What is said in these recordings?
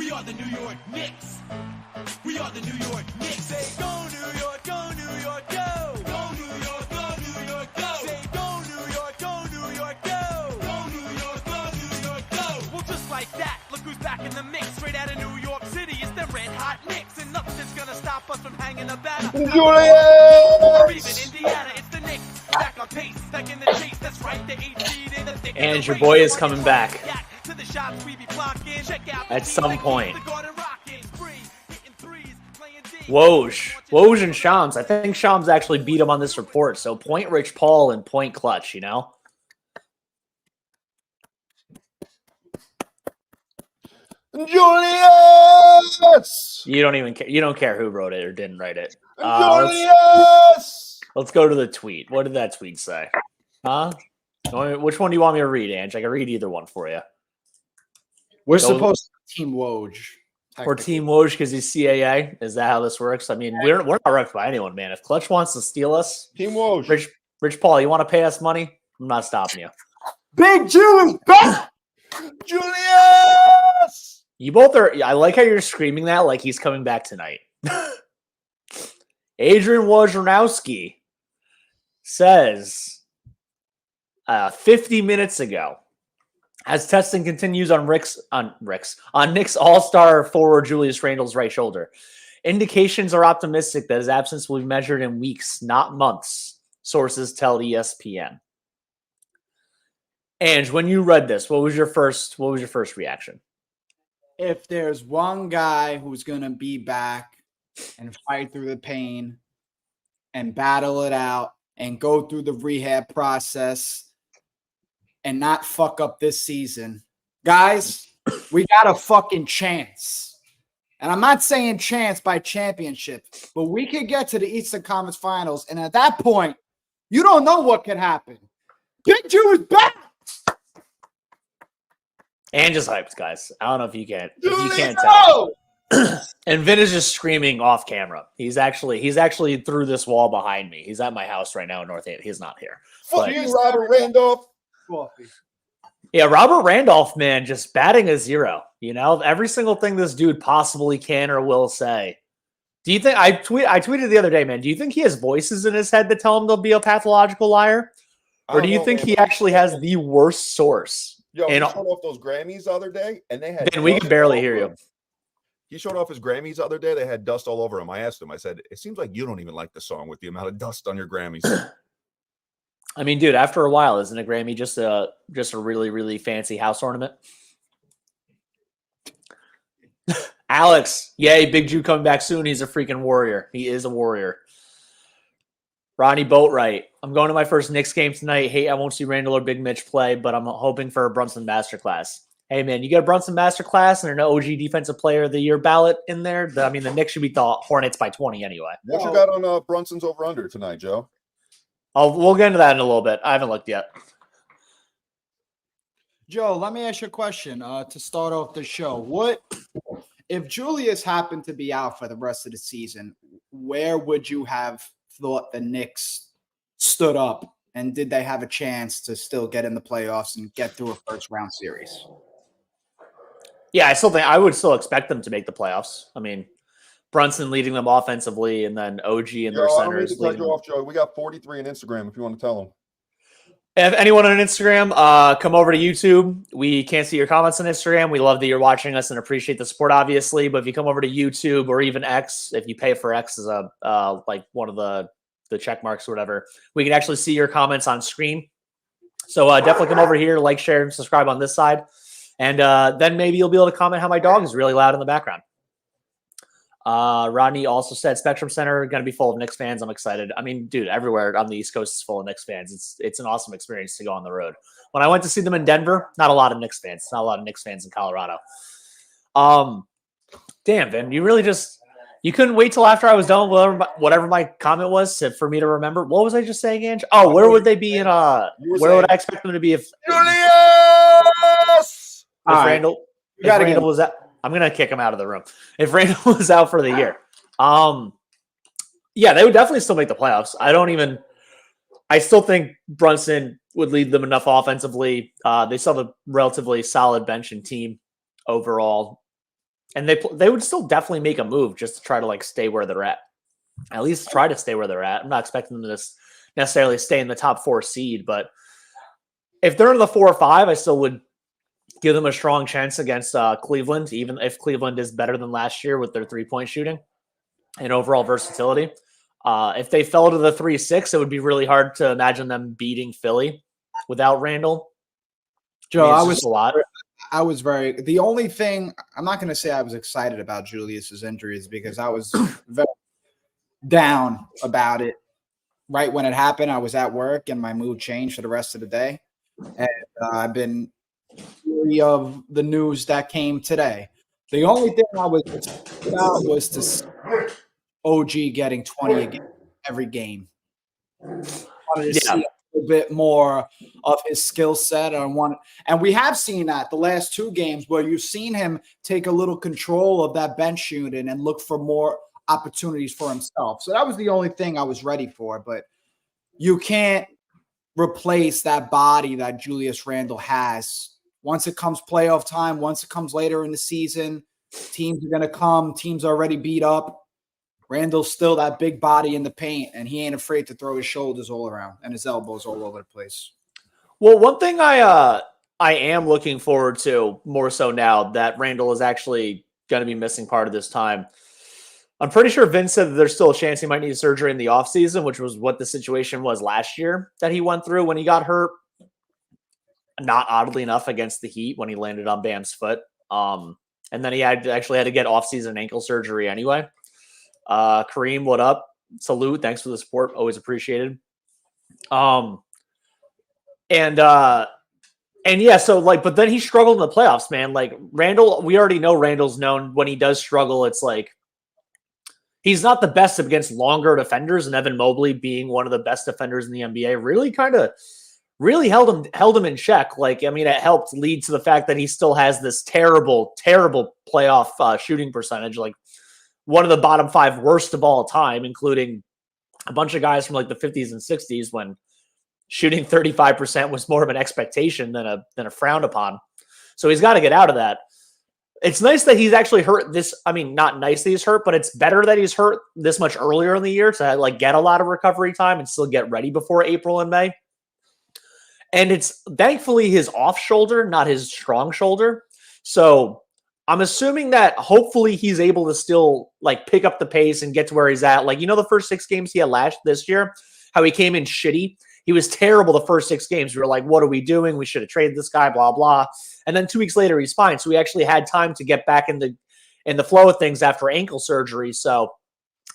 We are the New York Knicks. We are the New York Knicks. Say go New York, go New York, go. Go New York, go New York, go. Say go New York, go New York, go. Go New York, go New York, go. Well, just like that, look who's back in the mix. Straight out of New York City, it's the red hot Knicks. And nothing's gonna stop us from hanging a banner. Or even Indiana, it's the Knicks. Back on pace, back in the chase. That's right, the 8 seed in the thick. And your boy is coming back. To the shots we be blocking. Check out at some point. Woj and Shams. I think Shams actually beat him on this report. So point Rich Paul and point Clutch, you know? Julius! You don't even care. You don't care who wrote it or didn't write it. Julius! Let's go to the tweet. What did that tweet say? Huh? Which one do you want me to read, Ange? I can read either one for you. We're supposed to Team Woj. Or Team Woj because he's CAA. Is that how this works? I mean, we're not wrecked by anyone, man. If Clutch wants to steal us, Team Woj. Rich Paul, you want to pay us money? I'm not stopping you. Big Jew is back! Julius! You both are. I like how you're screaming that like he's coming back tonight. Adrian Wojnarowski says 50 minutes ago, as testing continues on Knicks All-Star forward Julius Randle's right shoulder, indications are optimistic that his absence will be measured in weeks, not months. Sources tell ESPN. Ange, when you read this, what was your first reaction? If there's one guy who's going to be back and fight through the pain and battle it out and go through the rehab process and not fuck up this season, guys, we got a fucking chance. And I'm not saying chance by championship, but we could get to the Eastern Conference Finals. And at that point, you don't know what could happen. Big Jew is back. And just hyped, guys. I don't know if you can't tell. And Vin is just screaming off camera. He's actually through this wall behind me. He's at my house right now in Northampton. He's not here. Fuck you, Robert Randolph. Yeah, Robert Randolph, man, just batting a zero. You know, every single thing this dude possibly can or will say. Do you think I tweeted the other day, man? Do you think he has voices in his head that tell him they'll be a pathological liar, or do you think he actually has the worst source? Yo, he showed off those Grammys the other day, and they had. Ben, we can barely hear you. He showed off his Grammys the other day. They had dust all over him. I asked him. I said, "It seems like you don't even like the song with the amount of dust on your Grammys." I mean, dude, after a while, isn't a Grammy just a really, really fancy house ornament? Alex, yay, Big Jew coming back soon. He's a freaking warrior. He is a warrior. Ronnie Boatwright, I'm going to my first Knicks game tonight. Hey, I won't see Randle or Big Mitch play, but I'm hoping for a Brunson masterclass. Hey, man, you get a Brunson masterclass and an OG Defensive Player of the Year ballot in there. I mean, the Knicks should be the Hornets by 20 anyway. What you got on Brunson's over-under tonight, Joe? We'll get into that in a little bit. I haven't looked yet. Joe, let me ask you a question to start off the show. What if Julius happened to be out for the rest of the season? Where would you have thought the Knicks stood up, and did they have a chance to still get in the playoffs and get through a first-round series? Yeah, I would still expect them to make the playoffs. I mean, Brunson leading them offensively, and then OG and their centers. I don't need to cut you off, Joe. We got 43 on Instagram if you want to tell them. If anyone on Instagram, come over to YouTube. We can't see your comments on Instagram. We love that you're watching us and appreciate the support, obviously. But if you come over to YouTube or even X, if you pay for X as a like one of the check marks or whatever, we can actually see your comments on screen. So definitely come over here, like, share, and subscribe on this side. And then maybe you'll be able to comment how my dog is really loud in the background. Rodney also said Spectrum Center going to be full of Knicks fans. I'm excited. I mean, dude, everywhere on the East Coast is full of Knicks fans. It's an awesome experience to go on the road. When I went to see them in Denver, not a lot of Knicks fans. Not a lot of Knicks fans in Colorado. Damn, Vin, you couldn't wait till after I was done with whatever my comment was for me to remember. What was I just saying, Ange? Oh, where would they be in where would I expect them to be if Julius? Randle was out? I'm going to kick him out of the room. If Randle was out for the year. Yeah, they would definitely still make the playoffs. I still think Brunson would lead them enough offensively. They still have a relatively solid bench and team overall. And they would still definitely make a move just to try to like stay where they're at least try to stay where they're at. I'm not expecting them to necessarily stay in the top 4 seed, but if they're in the 4 or 5, I still would give them a strong chance against Cleveland, even if Cleveland is better than last year with their 3-point shooting and overall versatility. If they fell to the 3-6, it would be really hard to imagine them beating Philly without Randle. Joe, I was the only thing, I'm not going to say I was excited about Julius's injuries because I was very down about it. Right when it happened, I was at work and my mood changed for the rest of the day. And I've been weary of the news that came today. The only thing I was excited about was to see OG getting 20 every game. I wanted to see a little bit more of his skill set. And we have seen that the last 2 games where you've seen him take a little control of that bench shooting and look for more opportunities for himself. So that was the only thing I was ready for. But you can't replace that body that Julius Randle has. Once it comes playoff time, once it comes later in the season, teams are going to come. Teams are already beat up. Randle's still that big body in the paint, and he ain't afraid to throw his shoulders all around and his elbows all over the place. Well, one thing I am looking forward to more so now that Randle is actually going to be missing part of this time. I'm pretty sure Vince said that there's still a chance he might need surgery in the offseason, which was what the situation was last year that he went through when he got hurt. Not oddly enough against the Heat when he landed on Bam's foot. And then he actually had to get offseason ankle surgery anyway. Kareem, what up? Salute. Thanks for the support. Always appreciated. And yeah, so like, but then he struggled in the playoffs, man. Like Randle, we already know Randle's known when he does struggle. It's like, he's not the best against longer defenders, and Evan Mobley being one of the best defenders in the NBA really held him in check. Like, I mean, it helped lead to the fact that he still has this terrible, terrible playoff shooting percentage. Like, one of the bottom 5 worst of all time, including a bunch of guys from like the 50s and 60s when shooting 35% was more of an expectation than a frown upon. So he's got to get out of that. It's nice that he's actually hurt this. I mean, not nice that he's hurt, but it's better that he's hurt this much earlier in the year to like get a lot of recovery time and still get ready before April and May. And it's thankfully his off shoulder, not his strong shoulder. So I'm assuming that hopefully he's able to still like pick up the pace and get to where he's at. Like, you know, the first 6 games he had this year, how he came in shitty. He was terrible the first 6 games. We were like, what are we doing? We should have traded this guy, blah, blah. And then 2 weeks later, he's fine. So he actually had time to get back in the flow of things after ankle surgery. So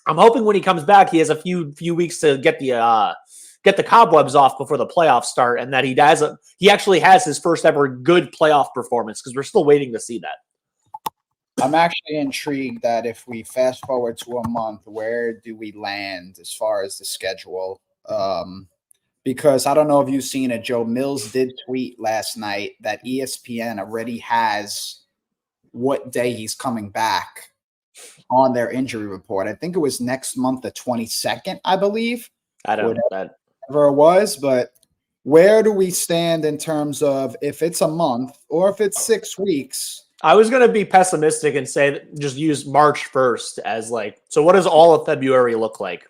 I'm hoping when he comes back, he has a few weeks to get the cobwebs off before the playoffs start, and that he actually has his first ever good playoff performance, because we're still waiting to see that. I'm actually intrigued that if we fast forward to a month, where do we land as far as the schedule? Because I don't know if you've seen it. Joe Mills did tweet last night that ESPN already has what day he's coming back on their injury report. I think it was next month, the 22nd, I believe. I don't know that. Whatever it was, but where do we stand in terms of if it's a month or if it's 6 weeks? I was going to be pessimistic and say that just use March 1st as like, so what does all of February look like?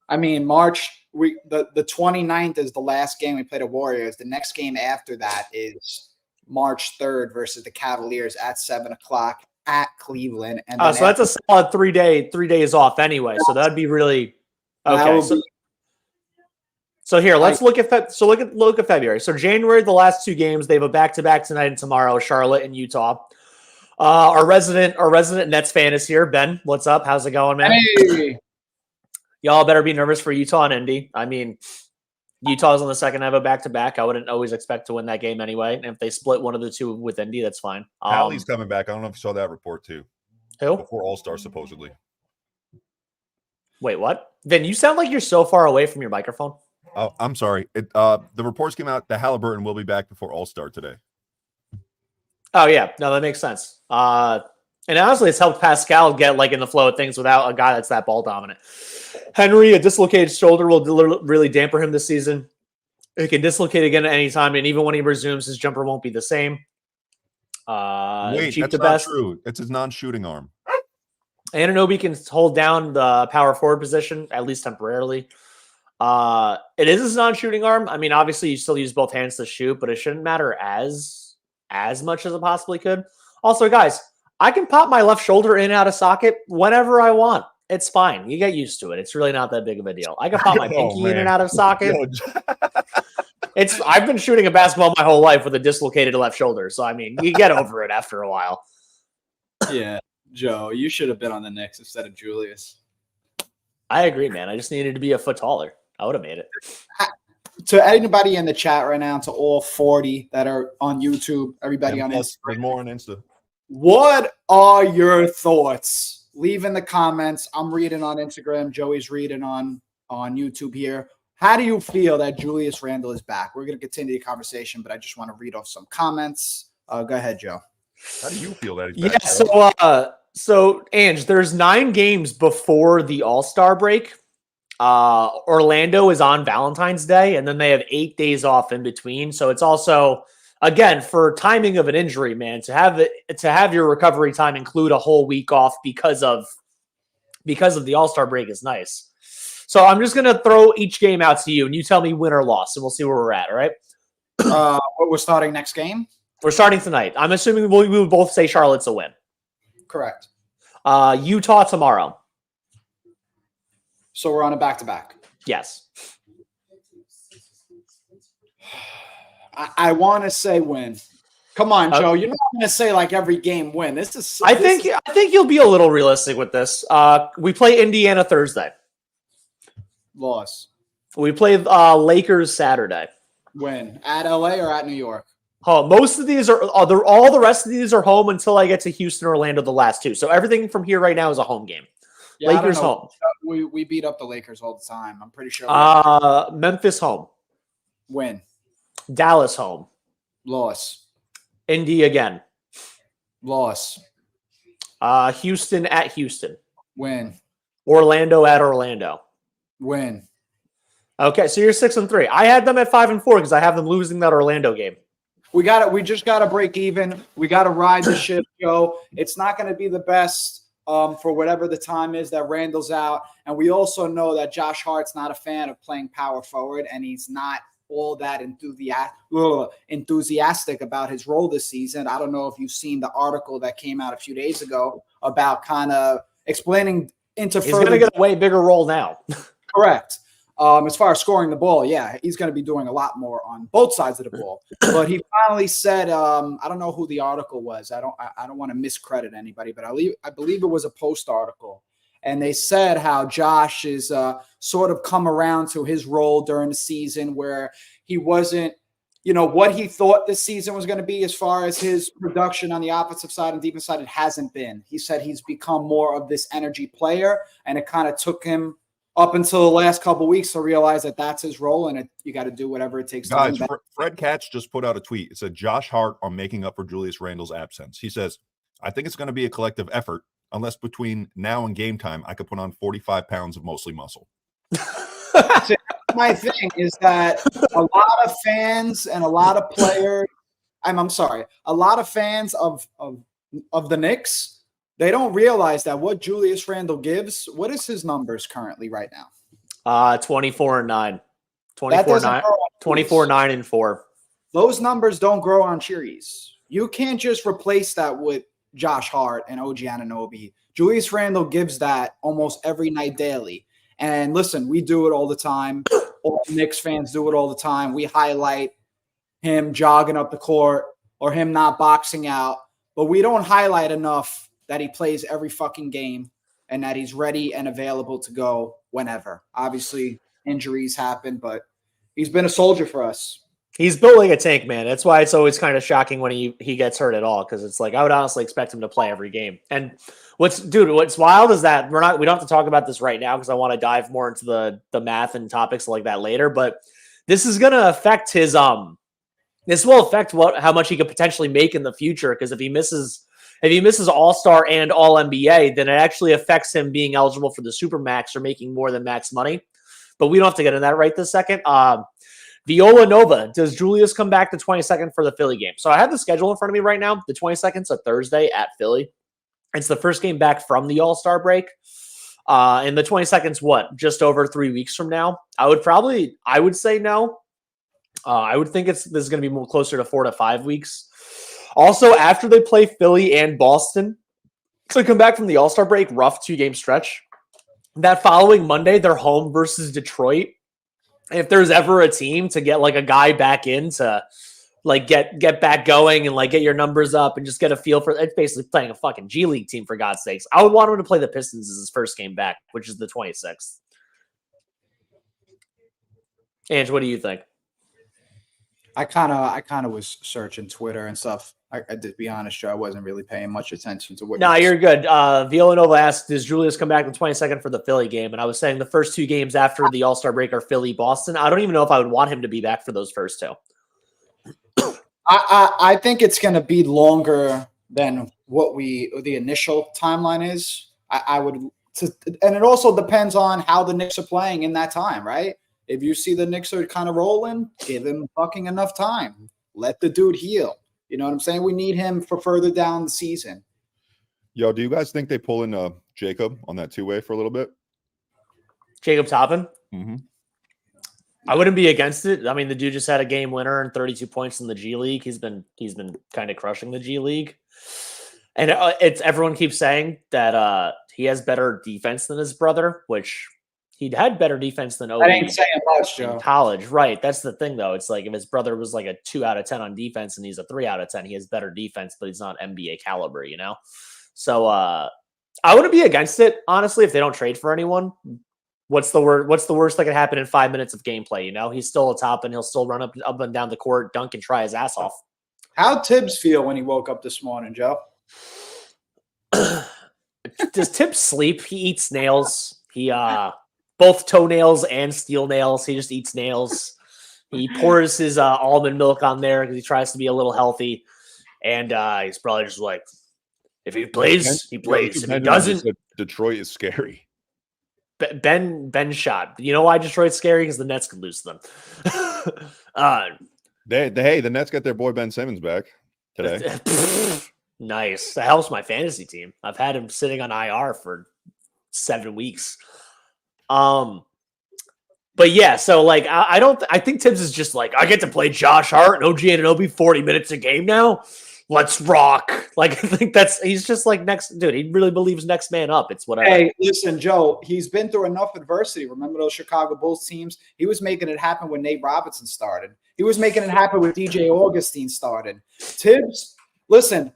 I mean, the 29th is the last game we play the Warriors. The next game after that is March 3rd versus the Cavaliers at 7:00 at Cleveland. And so that's a solid 3 days off anyway. So that'd be really okay. So here, let's look at February. So January, the last 2 games, they have a back-to-back tonight and tomorrow, Charlotte and Utah. Our resident Nets fan is here. Ben, what's up? How's it going, man? Hey. Y'all better be nervous for Utah and Indy. I mean, Utah's on the second half of back-to-back. I wouldn't always expect to win that game anyway. And if they split one of the 2 with Indy, that's fine. Hallie's coming back. I don't know if you saw that report too. Who? Before All-Star, supposedly. Wait, what? Vin, you sound like you're so far away from your microphone. Oh, I'm sorry. The reports came out that Halliburton will be back before All-Star today. Oh, yeah. No, that makes sense. And honestly, it's helped Pascal get like in the flow of things without a guy that's that ball dominant. Henry, a dislocated shoulder will really damper him this season. He can dislocate again at any time, and even when he resumes, his jumper won't be the same. Wait, Cheap that's the not best. true. It's his non-shooting arm. Anunoby can hold down the power forward position, at least temporarily. It is his non-shooting arm. I mean, obviously, you still use both hands to shoot, but it shouldn't matter as much as it possibly could. Also, guys, I can pop my left shoulder in and out of socket whenever I want. It's fine. You get used to it. It's really not that big of a deal. I can pop my pinky in and out of socket. I've been shooting a basketball my whole life with a dislocated left shoulder. So, I mean, you get over it after a while. Yeah, Joe, you should have been on the Knicks instead of Julius. I agree, man. I just needed to be a foot taller. I would have made it. To anybody in the chat right now, to all 40 that are on YouTube, everybody on There's Instagram, more on Insta. what are your thoughts? Leave in the comments. I'm reading on Instagram. Joey's reading on YouTube here. How do you feel that Julius Randle is back? We're going to continue the conversation, but I just want to read off some comments. Go ahead, Joe. How do you feel that he's back? Yeah, so Ange, there's 9 games before the All-Star break. Orlando is on Valentine's Day, and then they have 8 days off in between. So it's also, again, for timing of an injury, man, to have your recovery time include a whole week off because of the All-Star break is nice. So I'm just gonna throw each game out to you, and you tell me win or loss, and we'll see where we're at. All right. We're starting next game. We're starting tonight. I'm assuming we would both say Charlotte's a win. Correct. Utah tomorrow. So we're on a back-to-back. Yes. I want to say win. Come on, Joe. You're not going to say like every game win. This is. I think you'll be a little realistic with this. We play Indiana Thursday. Loss. We play Lakers Saturday. Win at LA or at New York. Oh, most of these are all the rest of these are home until I get to Houston, Orlando, the last 2. So everything from here right now is a home game. Yeah, Lakers home. We beat up the Lakers all the time. I'm pretty sure. Memphis home. Win. Dallas home. Loss. Indy again. Loss. Houston at Houston. Win. Orlando at Orlando. Win. Okay, so you're 6-3. I had them at 5-4 because I have them losing that Orlando game. We just got to break even. We got to ride the ship, Joe. It's not going to be the best for whatever the time is that Randle's out. And we also know that Josh Hart's not a fan of playing power forward, and he's not all that enthusiastic about his role this season. I don't know if you've seen the article that came out a few days ago about kind of explaining into He's going to get a way bigger role now. Correct. As far as scoring the ball, yeah, he's going to be doing a lot more on both sides of the ball. But he finally said, I don't know who the article was. I don't want to miscredit anybody, but I believe it was a Post article. And they said how Josh is sort of come around to his role during the season where he wasn't, what he thought this season was going to be as far as his production on the offensive side and defensive side. It hasn't been. He said he's become more of this energy player, and it kind of took him up until the last couple of weeks to realize that that's his role, and you got to do whatever it takes. Guys, Fred Katz just put out a tweet. It said Josh Hart on making up for Julius Randle's absence. He says, I think it's going to be a collective effort, unless between now and game time, I could put on 45 pounds of mostly muscle. My thing is that a lot of fans and a lot of players, I'm sorry, a lot of fans of the Knicks, they don't realize that what Julius Randle gives. What is his numbers currently right now? 24-9, 24-9-4. Those numbers don't grow on trees. You can't just replace that with Josh Hart and OG Anunoby. Julius Randle gives that almost every night daily. And listen, we do it all the time. All Knicks fans do it all the time. We highlight him jogging up the court or him not boxing out, but we don't highlight enough that he plays every fucking game and that he's ready and available to go whenever. Obviously, injuries happen, but he's been a soldier for us. He's built like a tank, man. That's why it's always kind of shocking when he gets hurt at all, because it's like I would honestly expect him to play every game. And what's wild is that we don't have to talk about this right now because I want to dive more into the math and topics like that later. But this is going to affect his this will affect how much he could potentially make in the future, because if he misses All-Star and All-NBA, then it actually affects him being eligible for the Supermax or making more than max money. But we don't have to get into that right this second. Viola Nova. Does Julius come back the 22nd for the Philly game? So I have the schedule in front of me right now. The 22nd is a Thursday at Philly. It's the first game back from the All-Star break. And the 22nd is what? Just over 3 weeks from now. I would say no. I would think this is going to be more closer to 4 to 5 weeks. Also, after they play Philly and Boston, to come back from the All-Star break, rough 2-game stretch. That following Monday, they're home versus Detroit. If there's ever a team to get like a guy back in to like get back going and like get your numbers up and just get a feel for it's basically playing a fucking G League team for God's sakes. I would want him to play the Pistons as his first game back, which is the 26th. Ange, what do you think? I kind of was searching Twitter and stuff. I did be honest, Joe. I wasn't really paying much attention to what. No, you're good. Villanova asked, "Does Julius come back the 22nd for the Philly game?" And I was saying the first 2 games after the All-Star break are Philly, Boston. I don't even know if I would want him to be back for those first 2. I think it's going to be longer than what the initial timeline is. I would, and it also depends on how the Knicks are playing in that time, right? If you see the Knicks are kind of rolling, give him fucking enough time. Let the dude heal. You know what I'm saying? We need him for further down the season. Yo, do you guys think they pull in Jacob on that 2-way for a little bit? Jacob Toppin? Mm-hmm. I wouldn't be against it. I mean, the dude just had a game winner and 32 points in the G League. He's been kind of crushing the G League. And everyone keeps saying that he has better defense than his brother, which he'd had better defense than Obi. I ain't saying much, Joe. In college, right? That's the thing, though. It's like if his brother was like a 2 out of 10 on defense and he's a 3 out of 10, he has better defense, but he's not NBA caliber, you know. So I wouldn't be against it, honestly, if they don't trade for anyone. What's the worst that could happen in 5 minutes of gameplay? You know, he's still a top and he'll still run up and down the court, dunk, and try his ass off. How'd Tibbs feel when he woke up this morning, Joe? Does Tibbs sleep? He eats nails. He both toenails and steel nails. He just eats nails. He pours his almond milk on there because he tries to be a little healthy. And he's probably just like, if he plays, he plays. If he doesn't, Detroit is scary. Ben shot. You know why Detroit's scary? Because the Nets could lose them. The Nets got their boy Ben Simmons back today. Nice. That helps my fantasy team. I've had him sitting on IR for 7 weeks. But yeah, so like I think Tibbs is just like, I get to play Josh Hart and OG Anunoby 40 minutes a game now. Let's rock. Like, I think he's just like next dude. He really believes next man up. It's whatever. Hey, listen, Joe, he's been through enough adversity. Remember those Chicago Bulls teams? He was making it happen when Nate Robinson started. He was making it happen when DJ Augustine started. Tibbs, listen,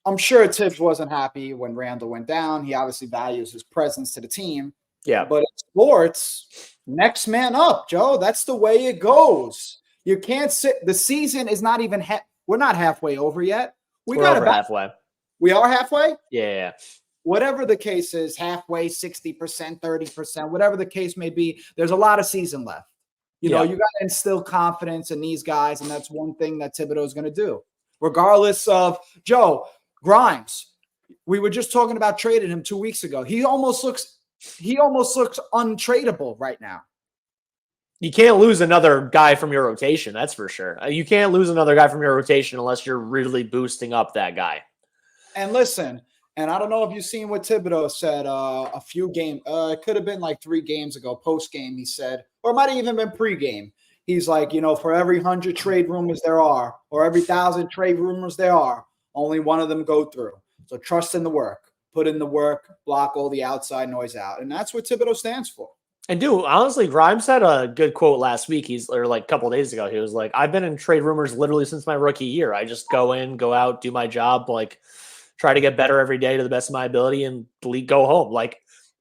I'm sure Tibbs wasn't happy when Randle went down. He obviously values his presence to the team. Yeah. But in sports, next man up, Joe. That's the way it goes. You can't sit. The season is not even we're not halfway over yet. We're over halfway. We are halfway? Yeah. Whatever the case is, halfway, 60%, 30%, whatever the case may be, there's a lot of season left. You know, you got to instill confidence in these guys, and that's one thing that Thibodeau is going to do. Regardless of, Joe, Grimes, we were just talking about trading him 2 weeks ago. He almost looks untradeable right now. You can't lose another guy from your rotation, that's for sure. You can't lose another guy from your rotation unless you're really boosting up that guy. And listen, and I don't know if you've seen what Thibodeau said a few games. It could have been like 3 games ago, post-game, he said, or it might have even been pre-game. He's like, you know, for every 100 trade rumors there are, or every 1,000 trade rumors there are, only one of them go through. So trust in the work. Put in the work, block all the outside noise out. And that's what Thibodeau stands for. And dude, honestly, Grimes had a good quote last week. Or like a couple days ago. He was like, I've been in trade rumors literally since my rookie year. I just go in, go out, do my job, like try to get better every day to the best of my ability and go home. Like,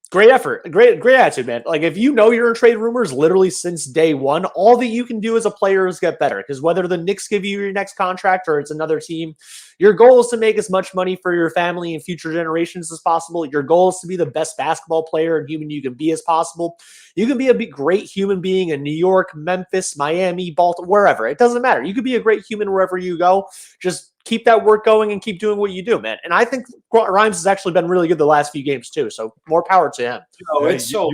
great effort. Great attitude, man. Like, if you know you're in trade rumors literally since day one, all that you can do as a player is get better. Because whether the Knicks give you your next contract or it's another team, your goal is to make as much money for your family and future generations as possible. Your goal is to be the best basketball player and human you can be as possible. You can be a great human being in New York, Memphis, Miami, Baltimore, wherever. It doesn't matter. You could be a great human wherever you go. Just keep that work going and keep doing what you do, man. And I think Grimes has actually been really good the last few games too. So more power to him. You know,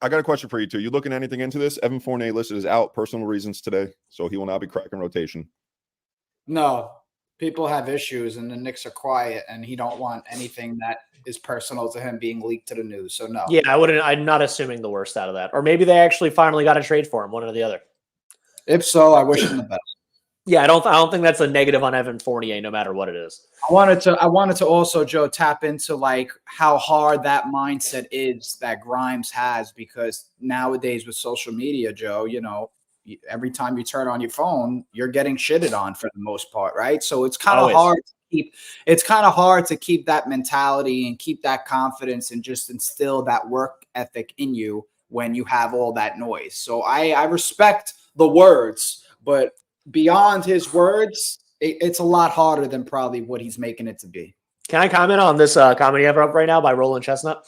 I got a question for you too. You looking anything into this? Evan Fournier listed as out, personal reasons today, so he will not be cracking rotation. No, people have issues, and the Knicks are quiet, and he don't want anything that is personal to him being leaked to the news. So no. Yeah, I wouldn't. I'm not assuming the worst out of that, or maybe they actually finally got a trade for him, one or the other. If so, I wish him the best. Yeah, I don't think that's a negative on Evan Fournier, no matter what it is. I wanted to also, Joe, tap into like how hard that mindset is that Grimes has, because nowadays with social media, Joe, you know, every time you turn on your phone, you're getting shitted on for the most part, right? So it's kind of hard to keep. It's kind of hard to keep that mentality and keep that confidence and just instill that work ethic in you when you have all that noise. So I respect the words, but beyond his words, it's a lot harder than probably what he's making it to be. Can I comment on this comedy I have up right now by Roland Chestnut?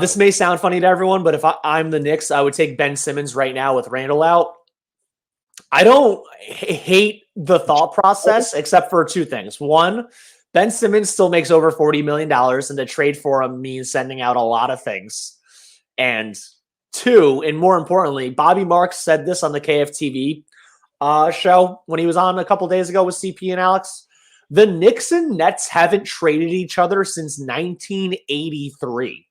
This may sound funny to everyone, but if I'm the Knicks, I would take Ben Simmons right now with Randle out. I don't hate the thought process except for two things. One, Ben Simmons still makes over $40 million, and to trade for him means sending out a lot of things. And two, and more importantly, Bobby Marks said this on the KFTV show when he was on a couple days ago with CP and Alex. The Knicks and Nets haven't traded each other since 1983.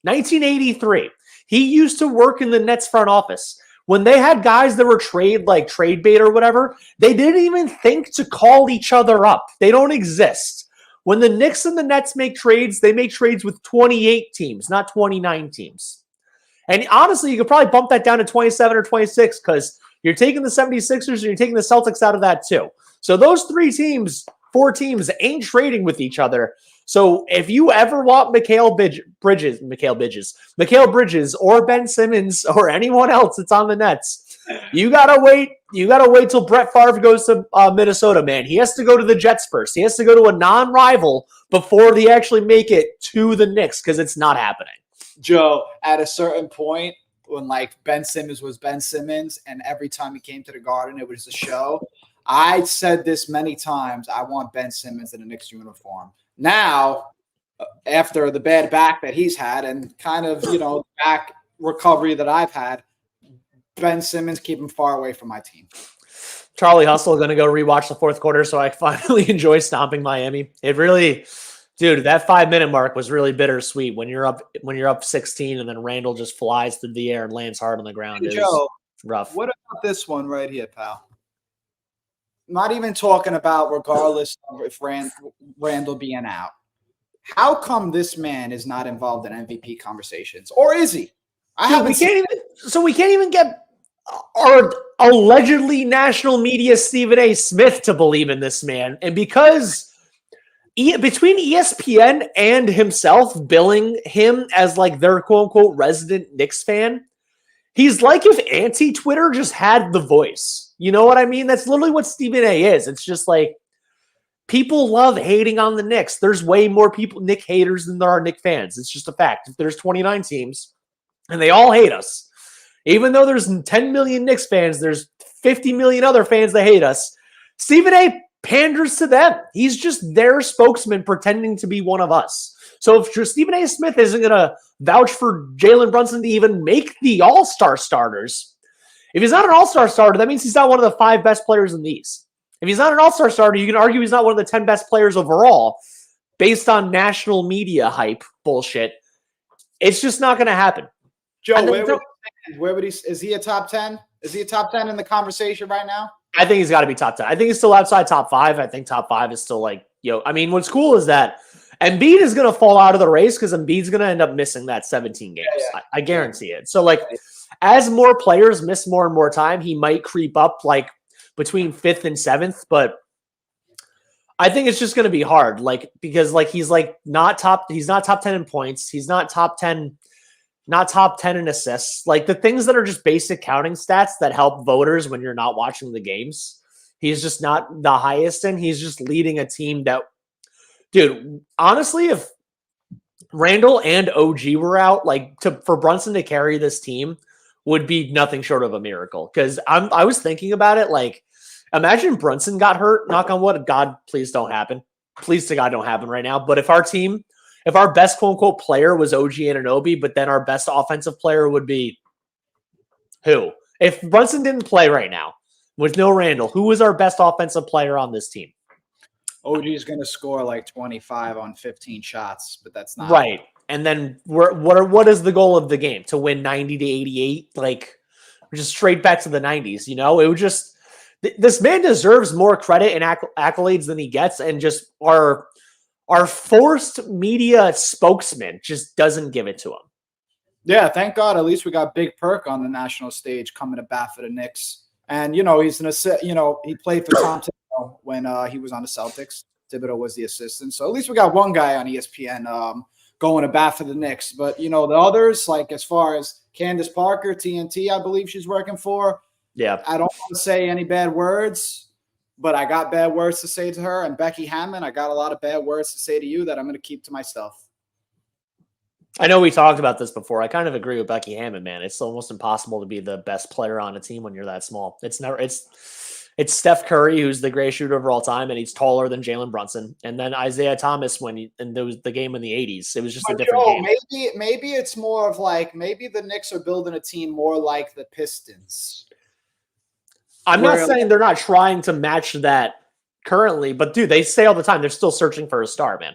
1983. He used to work in the Nets front office. When they had guys that were trade bait or whatever, they didn't even think to call each other up. They don't exist. When the Knicks and the Nets make trades, they make trades with 28 teams, not 29 teams. And honestly, you could probably bump that down to 27 or 26 because you're taking the 76ers and you're taking the Celtics out of that too. So those four teams ain't trading with each other. So if you ever want Mikal Bridges or Ben Simmons or anyone else that's on the Nets, you gotta wait. You gotta wait till Brett Favre goes to Minnesota, man. He has to go to the Jets first. He has to go to a non-rival before they actually make it to the Knicks, because it's not happening. Joe, at a certain point, when like Ben Simmons was Ben Simmons, and every time he came to the Garden, it was a show. I said this many times. I want Ben Simmons in a Knicks uniform. Now, after the bad back that he's had and kind of, you know, back recovery that I've had, Ben Simmons, keep him far away from my team. Charlie Hustle going to go rewatch the fourth quarter so I finally enjoy stomping Miami. It really, dude, that 5-minute mark was really bittersweet when you're up 16 and then Randle just flies through the air and lands hard on the ground. Hey, Joe, rough. What about this one right here, pal? Not even talking about regardless of if Randle being out. How come this man is not involved in MVP conversations? Or is he? We can't even get our allegedly national media Stephen A. Smith to believe in this man. And because between ESPN and himself billing him as like their quote unquote resident Knicks fan, he's like if anti-Twitter just had the voice. You know what I mean? That's literally what Stephen A. is. It's just like people love hating on the Knicks. There's way more Knick haters than there are Knick fans. It's just a fact. If there's 29 teams and they all hate us, even though there's 10 million Knicks fans, there's 50 million other fans that hate us. Stephen A. panders to them. He's just their spokesman pretending to be one of us. So if Stephen A. Smith isn't going to vouch for Jalen Brunson to even make the all-star starters, if he's not an all-star starter, that means he's not one of the 5 best players in these. If he's not an all-star starter, you can argue he's not one of the 10 best players overall based on national media hype bullshit. It's just not going to happen. Joe, is he a top 10? Is he a top 10 in the conversation right now? I think he's got to be top 10. I think he's still outside top 5. I think top 5 is still like, I mean, what's cool is that Embiid is going to fall out of the race because Embiid's going to end up missing that 17 games. Yeah. I guarantee it. So, like, as more players miss more and more time, he might creep up, like, between 5th and 7th. But I think it's just going to be hard, like, because, like, he's not top 10 in points. He's not top 10 in assists. Like, the things that are just basic counting stats that help voters when you're not watching the games, he's just not the highest in. He's just leading a team that, dude, honestly, if Randle and OG were out, like, for Brunson to carry this team would be nothing short of a miracle. Because I was thinking about it, like, imagine Brunson got hurt, knock on wood, God, please don't happen. Please to God don't happen right now. But if if our best quote unquote player was OG Anunoby, but then our best offensive player would be who? If Brunson didn't play right now with no Randle, who was our best offensive player on this team? OG is going to score like 25 on 15 shots, but that's not right. And then what is the goal of the game? To win 90 to 88? Like, just straight back to the 90s, It would just this man deserves more credit and accolades than he gets, and just our forced media spokesman just doesn't give it to him. Yeah, thank God. At least we got Big Perk on the national stage coming to bat for the Knicks. And, he's he played for Tom Thibodeau when he was on the Celtics. Thibodeau was the assistant. So at least we got one guy on ESPN going to bat for the Knicks. But, the others, like as far as Candace Parker, TNT, I believe she's working for. Yeah. I don't want to say any bad words, but I got bad words to say to her. And Becky Hammond, I got a lot of bad words to say to you that I'm going to keep to myself. I know we talked about this before. I kind of agree with Becky Hammond, man. It's almost impossible to be the best player on a team when you're that small. It's Steph Curry, who's the greatest shooter of all time, and he's taller than Jalen Brunson. And then Isaiah Thomas in the game in the 80s. It was just a different game. Maybe it's more of like, maybe the Knicks are building a team more like the Pistons. I'm not saying they're not trying to match that currently, but dude, they say all the time they're still searching for a star, man.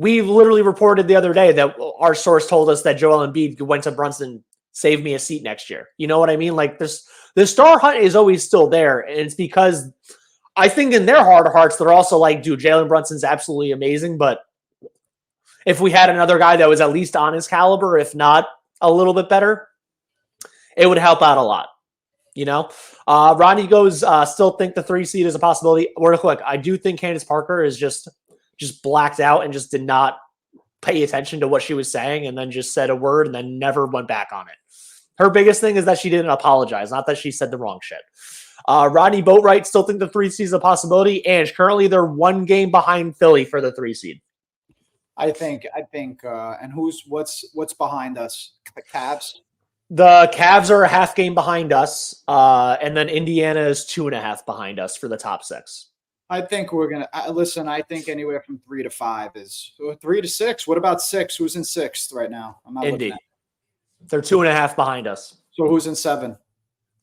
We literally reported the other day that our source told us that Joel Embiid went to Brunson, save me a seat next year. You know what I mean? Like the star hunt is always still there. And it's because I think in their heart of hearts, they're also like, dude, Jalen Brunson's absolutely amazing. But if we had another guy that was at least on his caliber, if not a little bit better, it would help out a lot. Ronnie goes, still think the 3 seed is a possibility. Real quick, I do think Candace Parker is just blacked out and just did not pay attention to what she was saying, and then just said a word and then never went back on it. Her biggest thing is that she didn't apologize, not that she said the wrong shit. Rodney Boatwright still think the 3 seed is a possibility, and currently they're 1 game behind Philly for the 3 seed. I think, and what's behind us? The Cavs? The Cavs are a half game behind us, and then Indiana is 2.5 behind us for the top 6. I think we're going to listen. I think anywhere from 3 to 5 is 3 to 6. What about 6? Who's in 6th right now? I'm not Indy. They're 2.5 behind us. So who's in 7?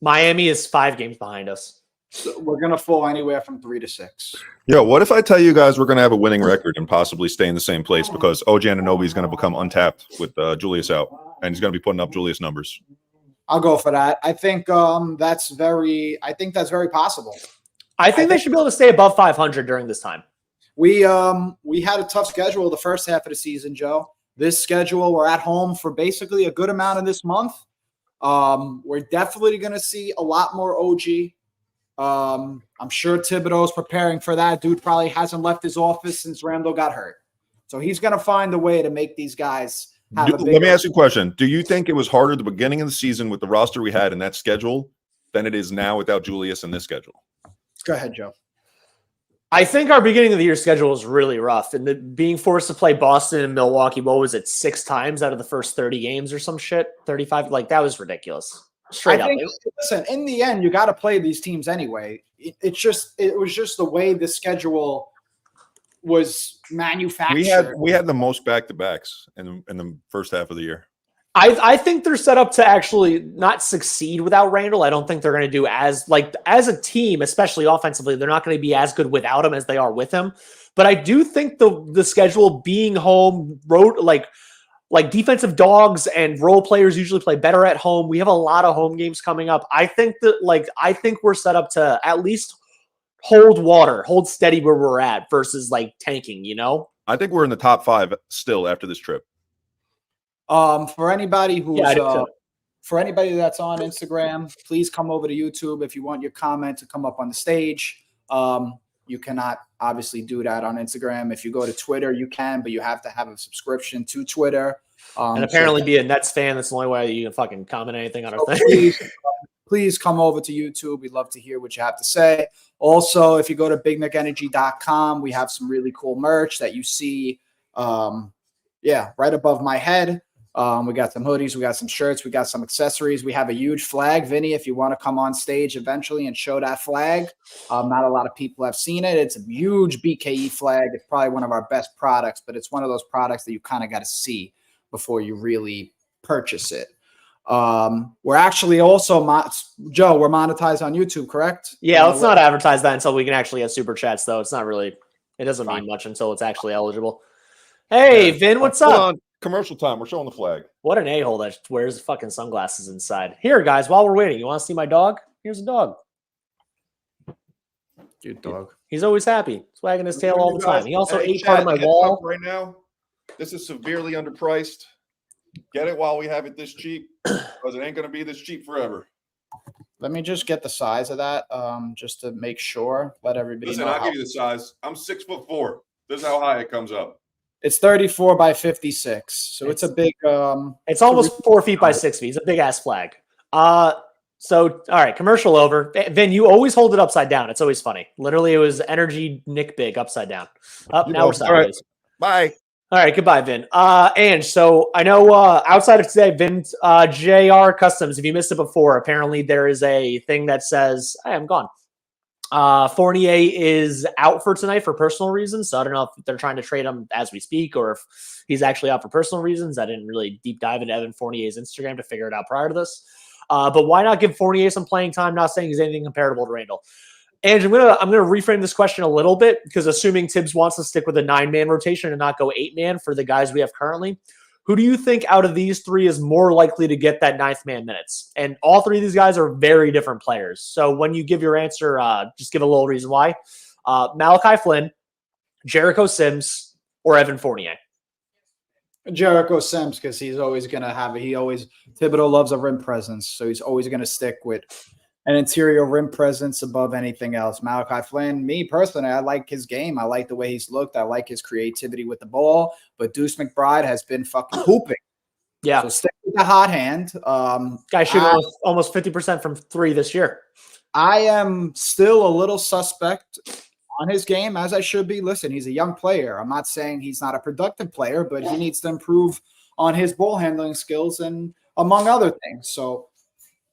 Miami is 5 games behind us. So we're going to fall anywhere from 3 to 6. Yo, what if I tell you guys we're going to have a winning record and possibly stay in the same place because OG Anunoby is going to become untapped with Julius out, and he's going to be putting up Julius numbers? I'll go for that. I think that's very possible. I think they should be able to stay above 500 during this time. We had a tough schedule the first half of the season, Joe. This schedule, we're at home for basically a good amount of this month. We're definitely going to see a lot more OG. I'm sure Thibodeau's preparing for that. Dude probably hasn't left his office since Randle got hurt. So he's going to find a way to make these guys have a big Let me ask you a question. Do you think it was harder at the beginning of the season with the roster we had in that schedule than it is now without Julius in this schedule? Go ahead, Joe. I think our beginning of the year schedule was really rough. And being forced to play Boston and Milwaukee, 6 times out of the first 30 games or some shit? 35? Like, that was ridiculous. Straight up. Listen, in the end, you got to play these teams anyway. It was just the way the schedule was manufactured. We had the most back-to-backs in the first half of the year. I think they're set up to actually not succeed without Randle. I don't think they're going to do as a team, especially offensively, they're not going to be as good without him as they are with him. But I do think the schedule being home, road, like defensive dogs and role players usually play better at home. We have a lot of home games coming up. I think we're set up to at least hold steady where we're at versus tanking, I think we're in the top 5 still after this trip. For anybody for anybody that's on Instagram, please come over to YouTube if you want your comment to come up on the stage. You cannot obviously do that on Instagram. If you go to Twitter, you can, but you have to have a subscription to Twitter. And apparently be a Nets fan. That's the only way you can fucking comment anything on our thing. Please come over to YouTube. We'd love to hear what you have to say. Also, if you go to bignickenergy.com, we have some really cool merch that you see right above my head. We got some hoodies, we got some shirts, we got some accessories. We have a huge flag. Vinny, if you want to come on stage eventually and show that flag, not a lot of people have seen it. It's a huge BKE flag. It's probably one of our best products, but it's one of those products that you kind of got to see before you really purchase it. We're actually also, Joe, we're monetized on YouTube, correct? Yeah, let's not advertise that until we can actually get super chats, though. It's not really, it doesn't mean much until it's actually eligible. Hey, Vin, what's up? Hold on. Commercial time. We're showing the flag. What an a-hole that wears fucking sunglasses inside. Here, guys, while we're waiting, you want to see my dog? Here's a dog. Cute dog. He's always happy. He's wagging his tail all the time. He also ate part of my heads wall. up right now. This is severely underpriced. Get it while we have it this cheap, because it ain't going to be this cheap forever. Let me just get the size of that, just to make sure. Let everybody Listen, know. I'll give you the size. I'm 6'4". This is how high it comes up. It's 34 by 56, so it's a big. It's almost 4 feet by 6 feet. It's a big ass flag. So all right, commercial over. Vin, you always hold it upside down. It's always funny. Literally, it was energy Nick Big upside down. Up now we're sideways. Bye. All right, goodbye, Vin. And so I know outside of today, Vin, JR Customs, if you missed it before, apparently there is a thing that says, hey, I'm gone. Fournier is out for tonight for personal reasons. So I don't know if they're trying to trade him as we speak or if he's actually out for personal reasons. I didn't really deep dive into Evan Fournier's Instagram to figure it out prior to this. But why not give Fournier some playing time? Not saying he's anything comparable to Randle. And I'm gonna reframe this question a little bit, because assuming Tibbs wants to stick with a 9-man rotation and not go 8-man for the guys we have currently, who do you think out of these three is more likely to get that 9th man minutes? And all three of these guys are very different players. So when you give your answer, just give a little reason why. Malachi Flynn, Jericho Sims, or Evan Fournier? Jericho Sims, because he's always going to have it. Thibodeau loves a rim presence, so he's always going to stick with an interior rim presence above anything else. Malachi Flynn, me personally, I like his game. I like the way he's looked. I like his creativity with the ball. But Duce McBride has been fucking hooping. Yeah. So stick with the hot hand. Guy shooting almost 50% from 3 this year. I am still a little suspect on his game, as I should be. Listen, he's a young player. I'm not saying he's not a productive player, but he needs to improve on his ball handling skills and among other things. So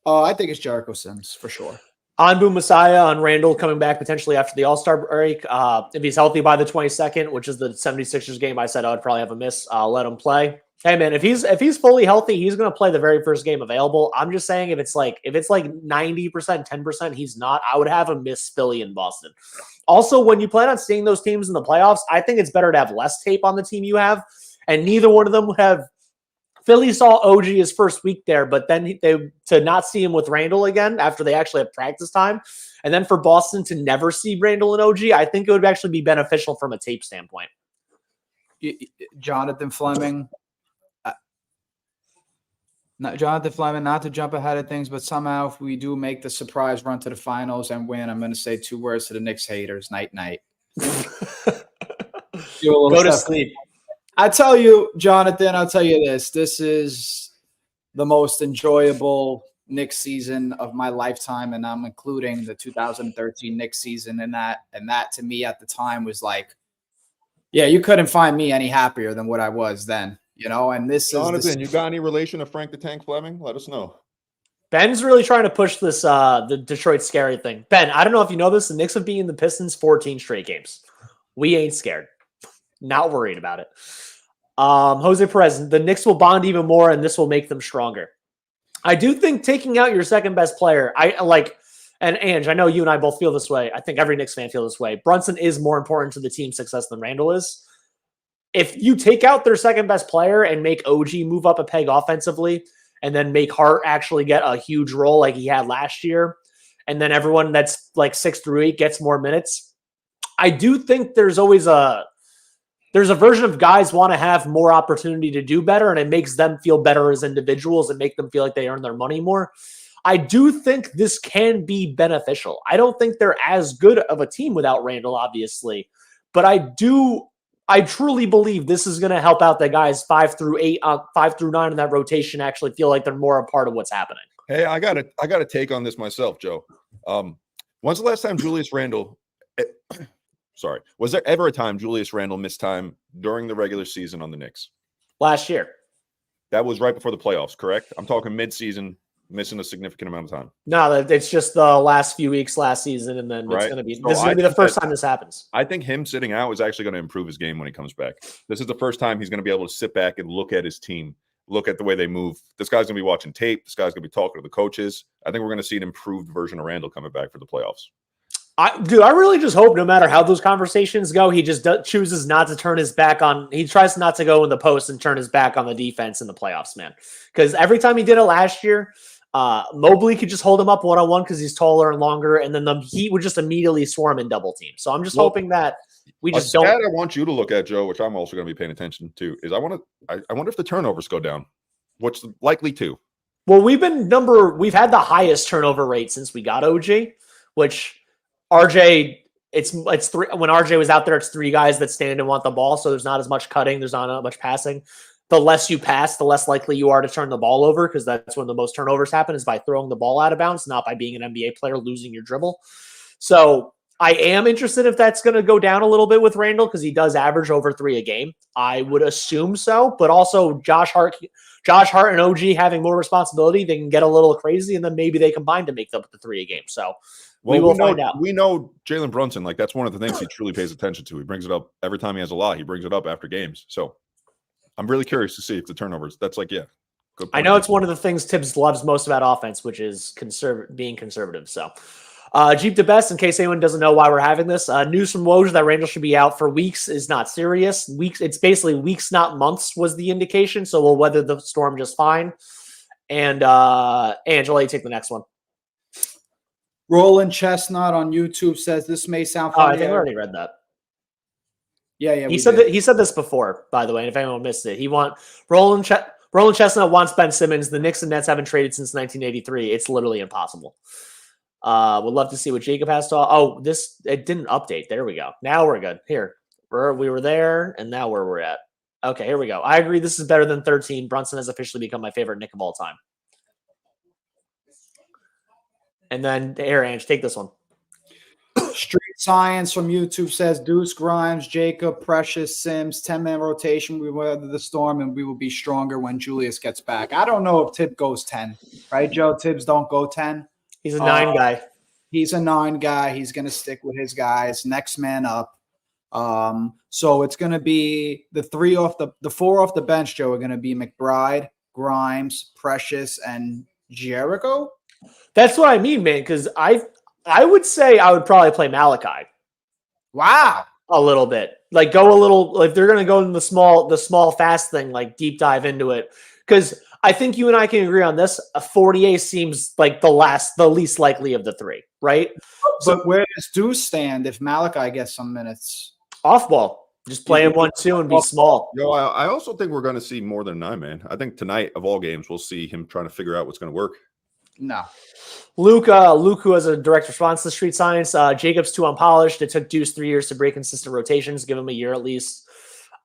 I think it's Jericho Sims for sure. Anbu Messiah on Randle coming back potentially after the All-Star break. If he's healthy by the 22nd, which is the 76ers game, I said I would probably have a miss. I'll let him play. Hey man, if he's fully healthy, he's going to play the very first game available. I'm just saying if it's like 90%, 10%, he's not. I would have him miss Philly in Boston. Also, when you plan on seeing those teams in the playoffs, I think it's better to have less tape on the team you have, and neither one of them have. Philly saw OG his first week there, but then to not see him with Randle again after they actually have practice time, and then for Boston to never see Randle and OG, I think it would actually be beneficial from a tape standpoint. Jonathan Fleming, not to jump ahead of things, but somehow if we do make the surprise run to the finals and win, I'm going to say 2 words to the Knicks haters: night, night. Go to sleep. I tell you, Jonathan, I'll tell you this. This is the most enjoyable Knicks season of my lifetime, and I'm including the 2013 Knicks season in that. And that, to me, at the time was like, yeah, you couldn't find me any happier than what I was then, you know? And this Jonathan, you got any relation to Frank the Tank Fleming? Let us know. Ben's really trying to push this, the Detroit scary thing. Ben, I don't know if you know this, the Knicks have beaten the Pistons 14 straight games. We ain't scared. Not worried about it. Jose Perez, the Knicks will bond even more, and this will make them stronger. I do think taking out your second best player, and Ange, I know you and I both feel this way. I think every Knicks fan feels this way. Brunson is more important to the team's success than Randle is. If you take out their second best player and make OG move up a peg offensively, and then make Hart actually get a huge role like he had last year, and then everyone that's like 6 through 8 gets more minutes, I do think there's always a version of guys want to have more opportunity to do better, and it makes them feel better as individuals and make them feel like they earn their money more. I do think this can be beneficial. I don't think they're as good of a team without Randle, obviously, but I truly believe this is going to help out the guys 5 through 8, 5 through 9 in that rotation actually feel like they're more a part of what's happening. Hey, I got a take on this myself, Joe. When's the last time Julius Randle was there ever a time Julius Randle missed time during the regular season on the Knicks? Last year. That was right before the playoffs, correct? I'm talking mid-season, missing a significant amount of time. No, it's just the last few weeks last season, and then Right. it's going to be So this is going to be the first time this happens. I think him sitting out is actually going to improve his game when he comes back. This is the first time he's going to be able to sit back and look at his team, look at the way they move. This guy's going to be watching tape. This guy's going to be talking to the coaches. I think we're going to see an improved version of Randle coming back for the playoffs. I really just hope no matter how those conversations go, he just chooses not to turn his back on. He tries not to go in the post and turn his back on the defense in the playoffs, man. Because every time he did it last year, Mobley could just hold him up one-on-one because he's taller and longer, and then the Heat would just immediately swarm in double team. So I'm just hoping that we just don't. I want you to look at, Joe, which I'm also going to be paying attention to, is I wonder if the turnovers go down. What's likely to? Well, we've had the highest turnover rate since we got OG, which RJ. It's three. When RJ was out there, it's three guys that stand and want the ball. So there's not as much cutting. There's not much passing. The less you pass, the less likely you are to turn the ball over, because that's when the most turnovers happen, is by throwing the ball out of bounds, not by being an NBA player losing your dribble. So I am interested if that's going to go down a little bit with Randle, because he does average over 3 a game. I would assume so, but also Josh Hart and OG having more responsibility, they can get a little crazy, and then maybe they combine to make up the 3 a game. So we will find out. We know Jalen Brunson, like that's one of the things he truly pays attention to. He brings it up every time he has a lot. He brings it up after games. So I'm really curious to see if the turnovers. That's like, yeah. Good point. I know it's one of the things Tibbs loves most about offense, which is being conservative. So, Jeep the best. In case anyone doesn't know why we're having this, news from Woj that Randle should be out for weeks is not serious. It's basically weeks, not months, was the indication. So we'll weather the storm just fine. And Angela, you take the next one. Roland Chestnut on YouTube says this may sound funny. I think I already read that. Yeah. He said this before, by the way, and if anyone missed it, Roland Chestnut wants Ben Simmons. The Knicks and Nets haven't traded since 1983. It's literally impossible. Would love to see what Jacob has to. It didn't update. There we go. Now we're good. Here, we were there, and now where we're at. Okay, here we go. I agree. This is better than 13. Brunson has officially become my favorite Knick of all time. And then here, Ange, take this one. Street Science from YouTube says Deuce, Grimes, Jacob, Precious, Sims, 10-man rotation. We weather the storm, and we will be stronger when Julius gets back. I don't know if Tibbs goes 10, right, Joe? Tibbs don't go 10. He's a 9 guy. He's a 9 guy. He's going to stick with his guys. Next man up. So it's going to be the 4 off the bench, Joe, are going to be McBride, Grimes, Precious, and Jericho. That's what I mean, man, because I would say I would probably play Malachi. Wow. A little bit. Like go a little, if they're going to go in the small fast thing, like deep dive into it. Because I think you and I can agree on this. A Fournier seems like the least likely of the 3, right? But where does Deuce stand if Malachi gets some minutes? Off ball. Just play him 1-2 and be small. I also think we're going to see more than 9, man. I think tonight of all games, we'll see him trying to figure out what's going to work. No. Luke, who has a direct response to Street Science. Jacob's too unpolished. It took Deuce 3 years to break consistent rotations. Give him a year at least.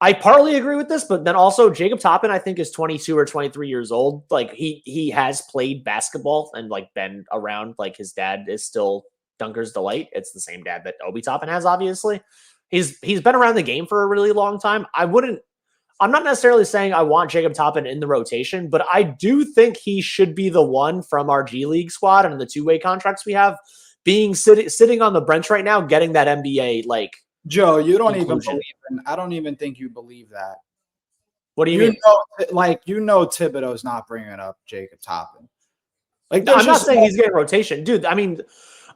I partly agree with this, but then also Jacob Toppin, I think, is 22 or 23 years old. Like he has played basketball and like been around. Like his dad is still Dunker's delight. It's the same dad that Obi Toppin has, obviously. He's been around the game for a really long time. I'm not necessarily saying I want Jacob Toppin in the rotation, but I do think he should be the one from our G League squad and the 2-way contracts we have being sitting on the bench right now, getting that NBA like. Joe, you don't inclusion. I don't even think you believe that. What do you mean? Thibodeau's not bringing up Jacob Toppin. Like, no, I'm not saying he's getting rotation, dude. I mean,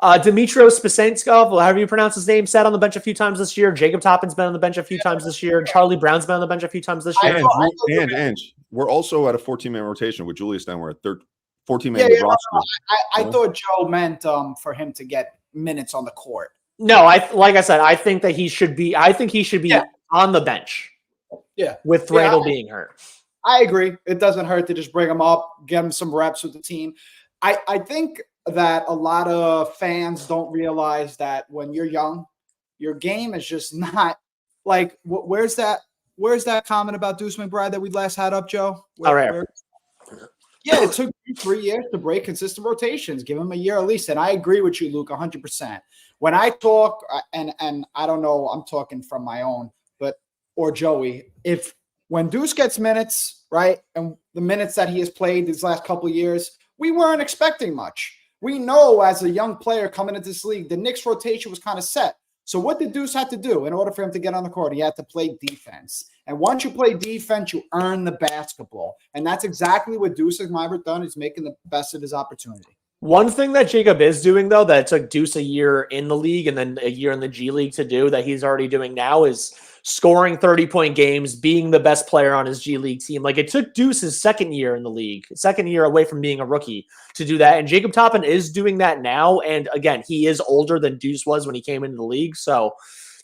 Dimitrios Spasenskov, however you pronounce his name, sat on the bench a few times this year. Jacob Toppin's been on the bench a few times this year. Charlie Brown's been on the bench a few times this year. And we're also at a 14-man rotation with Julius down. We're at 14-man roster. I thought Joe meant yeah. For him to get minutes on the court. No, I think that he should be. I think he should be on the bench. Yeah, with Randle being hurt. I agree. It doesn't hurt to just bring him up, get him some reps with the team. I think that a lot of fans don't realize that when you're young, your game is just not like. Where's that comment about Duce McBride that we last had up, Joe? Yeah, it took 3 years to break consistent rotations. Give him a year at least. And I agree with you, Luke, 100%. When I talk, and I don't know, I'm talking from my own, or Joey, if when Duce gets minutes, right, and the minutes that he has played these last couple of years, we weren't expecting much. We know as a young player coming into this league, the Knicks rotation was kind of set. So what did Duce have to do in order for him to get on the court? He had to play defense. And once you play defense, you earn the basketball. And that's exactly what Duce McBride done. He's making the best of his opportunity. One thing that Jacob is doing, though, that took Duce a year in the league and then a year in the G League to do that he's already doing now is scoring 30-point games, being the best player on his G League team. Like, it took Duce his second year in the league, second year away from being a rookie to do that. And Jacob Toppin is doing that now. And again, he is older than Duce was when he came into the league. So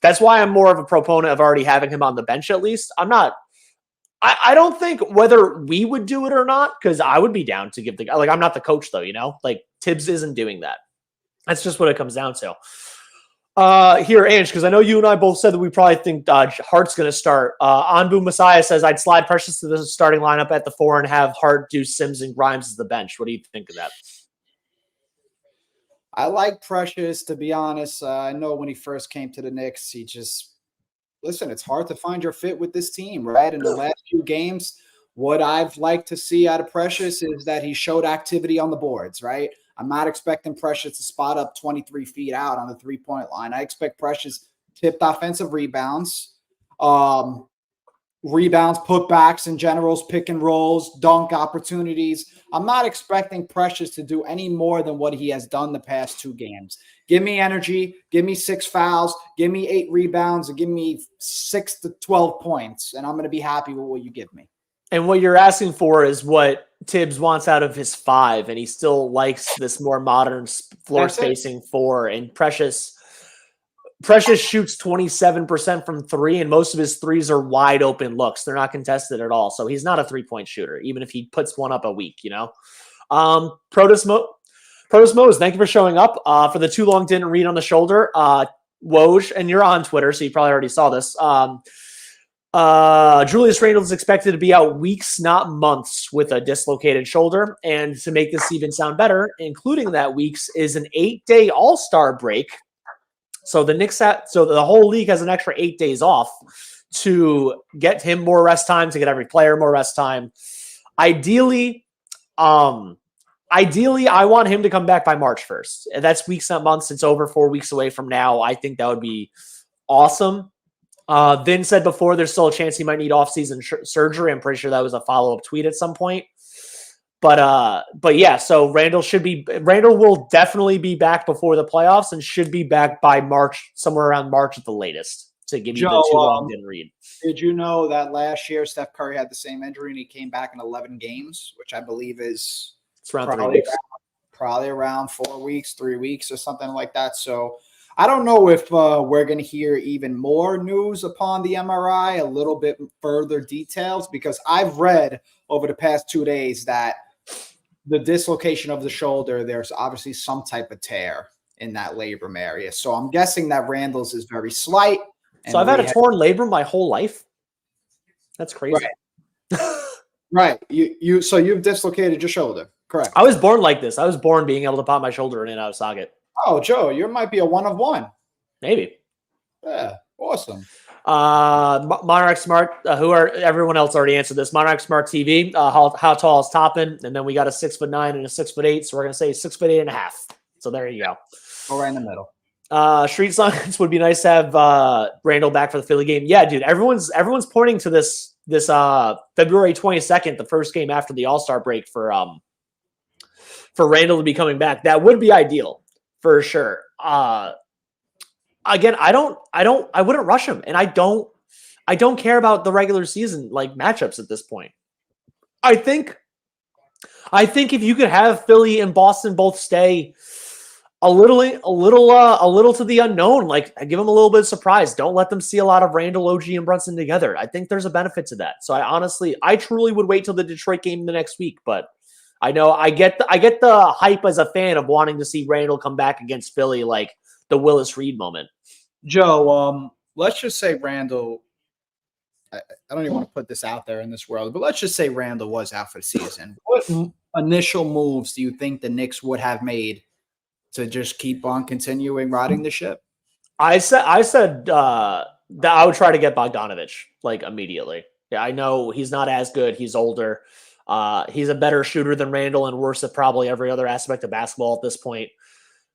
that's why I'm more of a proponent of already having him on the bench at least. I don't think whether we would do it or not, because I would be down to give the guy, like, I'm not the coach though, like Tibbs isn't doing that. That's just what it comes down to. Here, Ange, because I know you and I both said that we probably think Hart's going to start. Anbu Messiah says, I'd slide Precious to the starting lineup at the 4 and have Hart, Duce, Sims, and Grimes as the bench. What do you think of that? I like Precious, to be honest. I know when he first came to the Knicks, he just, listen, it's hard to find your fit with this team, right? In the last few games, what I've liked to see out of Precious is that he showed activity on the boards, right? I'm not expecting Precious to spot up 23 feet out on the three-point line. I expect Precious tipped offensive rebounds, putbacks and generals, pick and rolls, dunk opportunities. I'm not expecting Precious to do any more than what he has done the past 2 games. Give me energy, give me 6 fouls, give me 8 rebounds, and give me 6 to 12 points, and I'm going to be happy with what you give me. And what you're asking for is what Tibbs wants out of his 5, and he still likes this more modern floor spacing 4. And Precious shoots 27% from 3, and most of his 3s are wide open looks. They're not contested at all. So he's not a 3-point shooter, even if he puts one up a week, Protus Mose, thank you for showing up. For the too long didn't read on the shoulder. Woj, and you're on Twitter, so you probably already saw this. Julius Randle is expected to be out weeks, not months, with a dislocated shoulder. And to make this even sound better, including that weeks, is an 8-day All-Star break. So the whole league has an extra 8 days off to get him more rest time, to get every player more rest time. Ideally, I want him to come back by March 1st. And that's weeks, not months. It's over 4 weeks away from now. I think that would be awesome. Vin said before there's still a chance he might need off-season surgery. I'm pretty sure that was a follow-up tweet at some point. But yeah, so Randle will definitely be back before the playoffs and should be back by March, somewhere around March at the latest, to give you the too long didn't read. Did you know that last year Steph Curry had the same injury and he came back in 11 games, which I believe is around 3 weeks. Probably around 4 weeks, 3 weeks or something like that. So I don't know if we're going to hear even more news upon the MRI, a little bit further details, because I've read over the past 2 days that the dislocation of the shoulder, there's obviously some type of tear in that labrum area. So I'm guessing that Randle's is very slight. So I've had a torn labrum my whole life. That's crazy. Right. Right. So you've dislocated your shoulder. Correct. I was born like this. I was born being able to pop my shoulder in and out of socket. Oh, Joe, you might be a 1 of 1. Maybe. Yeah. Awesome. Monarch Smart, everyone else already answered this. Monarch Smart TV, how tall is Toppin? And then we got a 6'9" and a 6'8", so we're gonna say 6'8.5". So there you go. Go right in the middle. Street Science would be nice to have Randle back for the Philly game. Yeah, dude. Everyone's pointing to this February 22nd, the first game after the All-Star break for Randle to be coming back. That would be ideal for sure. Again, I wouldn't rush him, and I don't care about the regular season like matchups at this point. I think if you could have Philly and Boston both stay a little to the unknown, like give them a little bit of surprise. Don't let them see a lot of Randle, OG, and Brunson together. I think there's a benefit to that. So I truly would wait till the Detroit game the next week, but I know I get the hype as a fan of wanting to see Randle come back against Philly, like the Willis Reed moment. Joe, let's just say Randle, I don't even want to put this out there in this world, but let's just say Randle was out for the season. What initial moves do you think the Knicks would have made to just keep on continuing riding the ship? I said that I would try to get Bogdanovich like immediately. Yeah, I know he's not as good. He's older. He's a better shooter than Randle and worse at probably every other aspect of basketball at this point.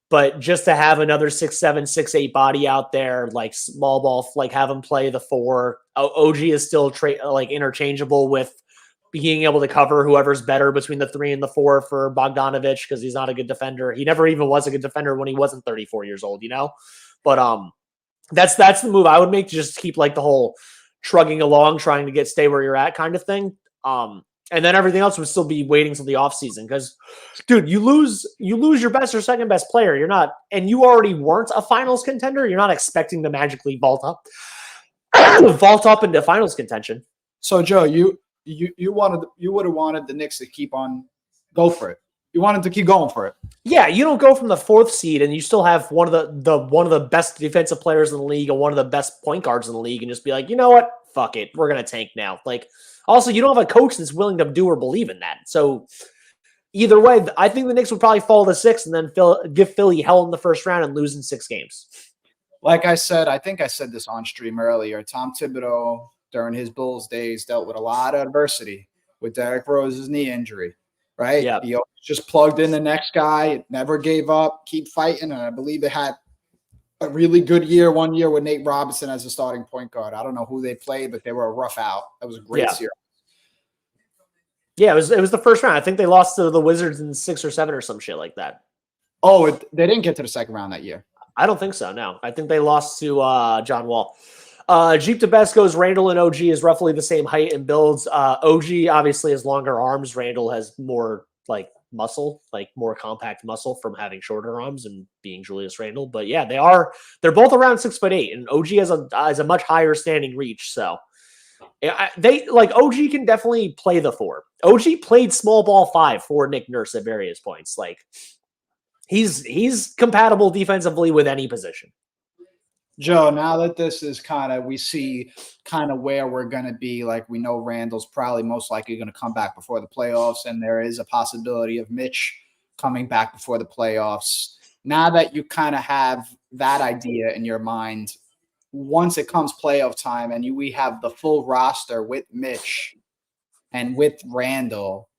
But just to have another 6'7", 6'8" body out there, like small ball, like have him play the 4. OG is still like interchangeable with being able to cover whoever's better between the 3 and the 4 for Bogdanovich because he's not a good defender. He never even was a good defender when he wasn't 34 years old, you know? But that's the move I would make, to just keep like the whole trugging along, trying to stay where you're at kind of thing. And then everything else would still be waiting till the offseason because, dude, you lose your best or second best player. You're not, and you already weren't a finals contender. You're not expecting to magically vault up into finals contention. So, Joe, you would have wanted the Knicks to go for it. You wanted to keep going for it. Yeah, you don't go from the 4th seed and you still have one of the best defensive players in the league and one of the best point guards in the league and just be like, you know what? Fuck it. We're gonna tank now. Like, also, you don't have a coach that's willing to do or believe in that. So either way, I think the Knicks would probably fall to 6 and then give Philly hell in the first round and lose in 6 games. Like I said, I think I said this on stream earlier. Tom Thibodeau, during his Bulls days, dealt with a lot of adversity with Derrick Rose's knee injury, right? Yeah. He just plugged in the next guy, never gave up, keep fighting. And I believe they had a really good year one year with Nate Robinson as a starting point guard. I don't know who they played, but they were a rough out. That was a great series. Yeah, it was the first round. I think they lost to the Wizards in 6 or 7 or some shit like that. Oh, they didn't get to the second round that year. I don't think so, no. I think they lost to John Wall. Jeep Tabasco's Randle and OG is roughly the same height and builds. OG obviously has longer arms. Randle has more like muscle, like more compact muscle from having shorter arms and being Julius Randle. But yeah, they're both around 6'8", and OG has a much higher standing reach. So they like OG can definitely play the 4. OG played small ball 5 for Nick Nurse at various points. Like he's compatible defensively with any position. Joe, now that this is we see where we're going to be, like we know Randall's probably most likely going to come back before the playoffs, and there is a possibility of Mitch coming back before the playoffs. Now that you kind of have that idea in your mind, once it comes playoff time and we have the full roster with Mitch and with Randall,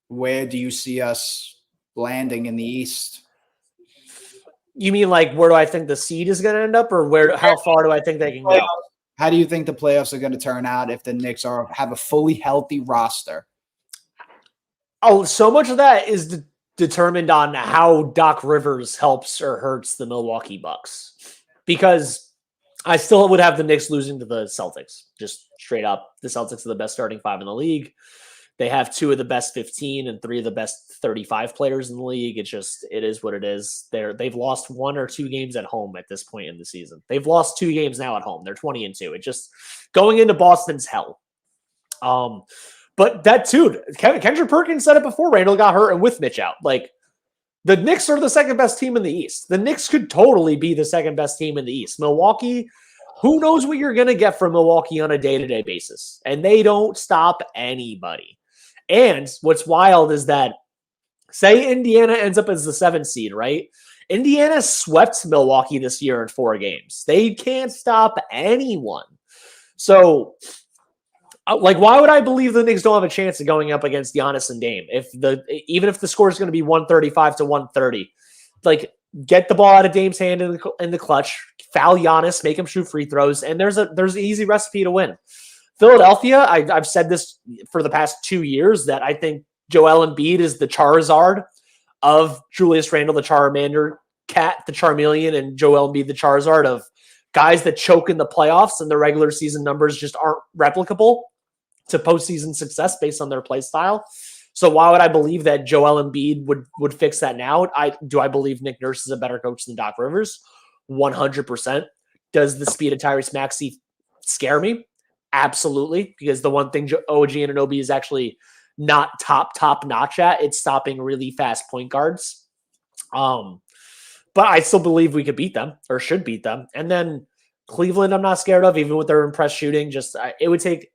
where do you see us landing in the East? You mean like where do I think the seed is going to end up, or how far do I think they can go? How do you think the playoffs are going to turn out if the Knicks have a fully healthy roster? Oh, so much of that is determined on how Doc Rivers helps or hurts the Milwaukee Bucks. Because I still would have the Knicks losing to the Celtics. Just straight up, the Celtics are the best starting 5 in the league. They have 2 of the best 15 and 3 of the best 35 players in the league. It is what it is. They've lost 1 or 2 games at home at this point in the season. They've lost 2 games now at home. They're 20-2. It just going into Boston's hell. But that dude, Kendrick Perkins said it before Randall got hurt and with Mitch out. Like the Knicks are the second best team in the East. The Knicks could totally be the second best team in the East. Milwaukee, who knows what you're going to get from Milwaukee on a day-to-day basis. And they don't stop anybody. And what's wild is that, say Indiana ends up as the 7th seed, right? Indiana swept Milwaukee this year in 4 games. They can't stop anyone. So, like, why would I believe the Knicks don't have a chance of going up against Giannis and Dame? Even if the score is going to be 135 to 130, like, get the ball out of Dame's hand in the clutch, foul Giannis, make him shoot free throws, and there's an easy recipe to win. Philadelphia, I've said this for the past 2 years that I think Joel Embiid is the Charizard of Julius Randle, the Charmander, Cat, the Charmeleon, and Joel Embiid, the Charizard of guys that choke in the playoffs and the regular season numbers just aren't replicable to postseason success based on their play style. So why would I believe that Joel Embiid would fix that now? Do I believe Nick Nurse is a better coach than Doc Rivers? 100%. Does the speed of Tyrese Maxey scare me? Absolutely, because the one thing OG Anunoby is actually not top notch at, it's stopping really fast point guards. But I still believe we could beat them or should beat them. And then Cleveland, I'm not scared of, even with their impressed shooting. Just it would take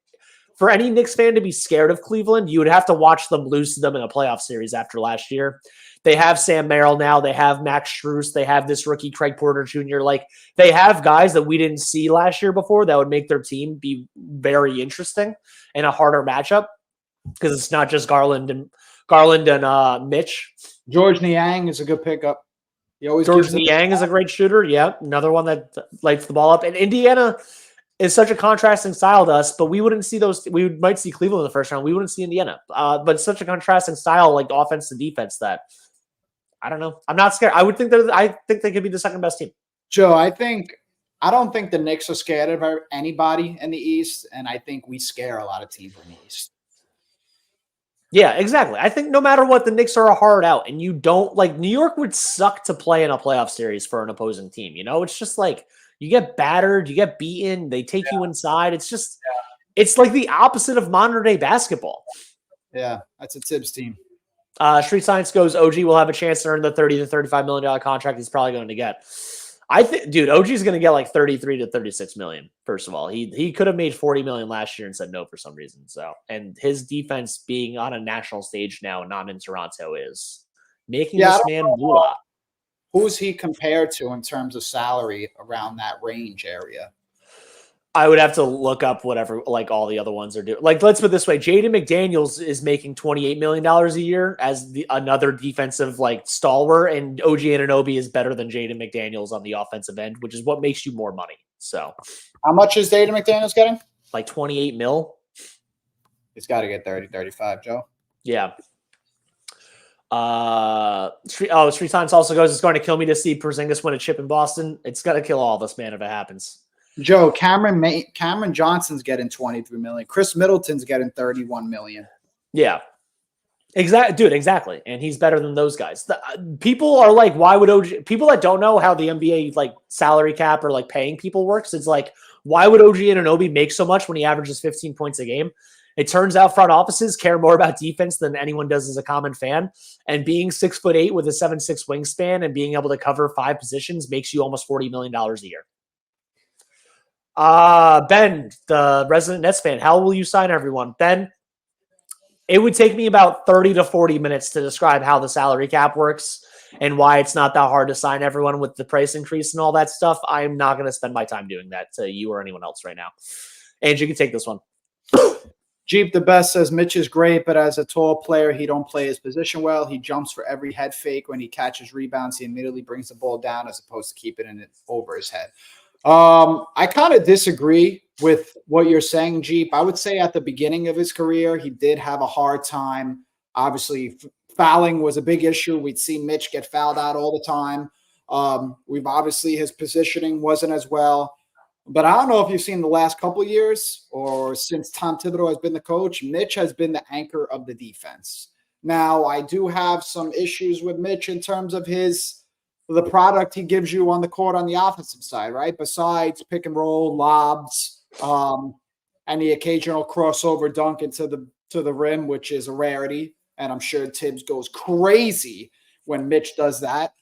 for any Knicks fan to be scared of Cleveland. You would have to watch them lose to them in a playoff series after last year. They have Sam Merrill now. They have Max Strus. They have this rookie Craig Porter Jr. Like, they have guys that we didn't see last year before that would make their team be very interesting in a harder matchup, because it's not just Garland and Mitch. George Niang is a good pickup. He always George gives it- Niang is a great shooter. Yeah, another one that lights the ball up. And Indiana is such a contrasting style to us, but we wouldn't see those. We might see Cleveland in the first round. We wouldn't see Indiana. But it's such a contrasting style, like offense to defense, that I don't know. I'm not scared. I think they could be the second best team. Joe, I don't think the Knicks are scared of anybody in the East, and I think we scare a lot of teams in the East. Yeah, exactly. I think no matter what, the Knicks are a hard out, and you don't like New York would suck to play in a playoff series for an opposing team. You know, it's just like you get battered, you get beaten, they take you inside. It's just, it's like the opposite of modern day basketball. Yeah, that's a Tibbs team. Street Science goes, OG will have a chance to earn the $30 to $35 million contract he's probably going to get. I think, dude, OG is going to get like 33 to 36 million. First of all, he could have made 40 million last year and said no for some reason. So, and his defense being on a national stage now, not in Toronto, is making this man moolah. Who's he compared to in terms of salary around that range area? I would have to look up whatever, like all the other ones are doing. Like, let's put it this way. Jaden McDaniels is making $28 million a year as another defensive like stalwart, and OG Anunoby is better than Jaden McDaniels on the offensive end, which is what makes you more money. So how much is Jaden McDaniels getting? Like 28 mil. He's got to get 30, 35, Joe. Yeah. Street Times also goes, it's going to kill me to see Porzingis win a chip in Boston. It's going to kill all of us, man, if it happens. Joe, Cameron Johnson's getting 23 million. Chris Middleton's getting 31 million. Yeah. Exactly. And he's better than those guys. People are like, why would OG, people that don't know how the NBA like salary cap or like paying people works, it's like, why would OG Anunoby make so much when he averages 15 points a game? It turns out front offices care more about defense than anyone does as a common fan. And being 6'8" with a 7'6" wingspan and being able to cover 5 positions makes you almost $40 million a year. Ben, the resident Nets fan, how will you sign everyone? Ben, it would take me about 30 to 40 minutes to describe how the salary cap works and why it's not that hard to sign everyone with the price increase and all that stuff. I'm not going to spend my time doing that to you or anyone else right now. And you can take this one. Jeep the Best says Mitch is great, but as a tall player, he don't play his position well. He jumps for every head fake. When he catches rebounds, he immediately brings the ball down as opposed to keeping it over his head. I kind of disagree with what you're saying, Jeep. I would say at the beginning of his career, he did have a hard time. Obviously, fouling was a big issue. We'd see Mitch get fouled out all the time. His positioning wasn't as well. But I don't know if you've seen the last couple of years or since Tom Thibodeau has been the coach, Mitch has been the anchor of the defense. Now, I do have some issues with Mitch in terms of the product he gives you on the court on the offensive side, right? Besides pick and roll, lobs, and the occasional crossover dunk into the rim, which is a rarity. And I'm sure Tibbs goes crazy when Mitch does that.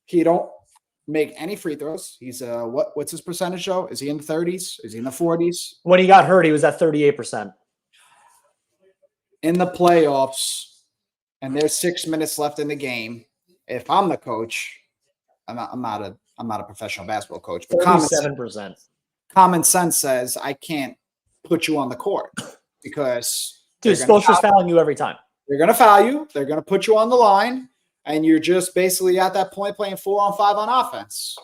He don't make any free throws. He's what's his percentage, Joe? Is he in the 30s? Is he in the 40s? When he got hurt, he was at 38%. In the playoffs, and there's 6 minutes left in the game. If I'm the coach, I'm not a professional basketball coach, but 37%. Common sense says I can't put you on the court because Spoelstra's fouling you every time. They're going to foul you. They're going to put you on the line, and you're just basically at that point playing 4-on-5 on offense.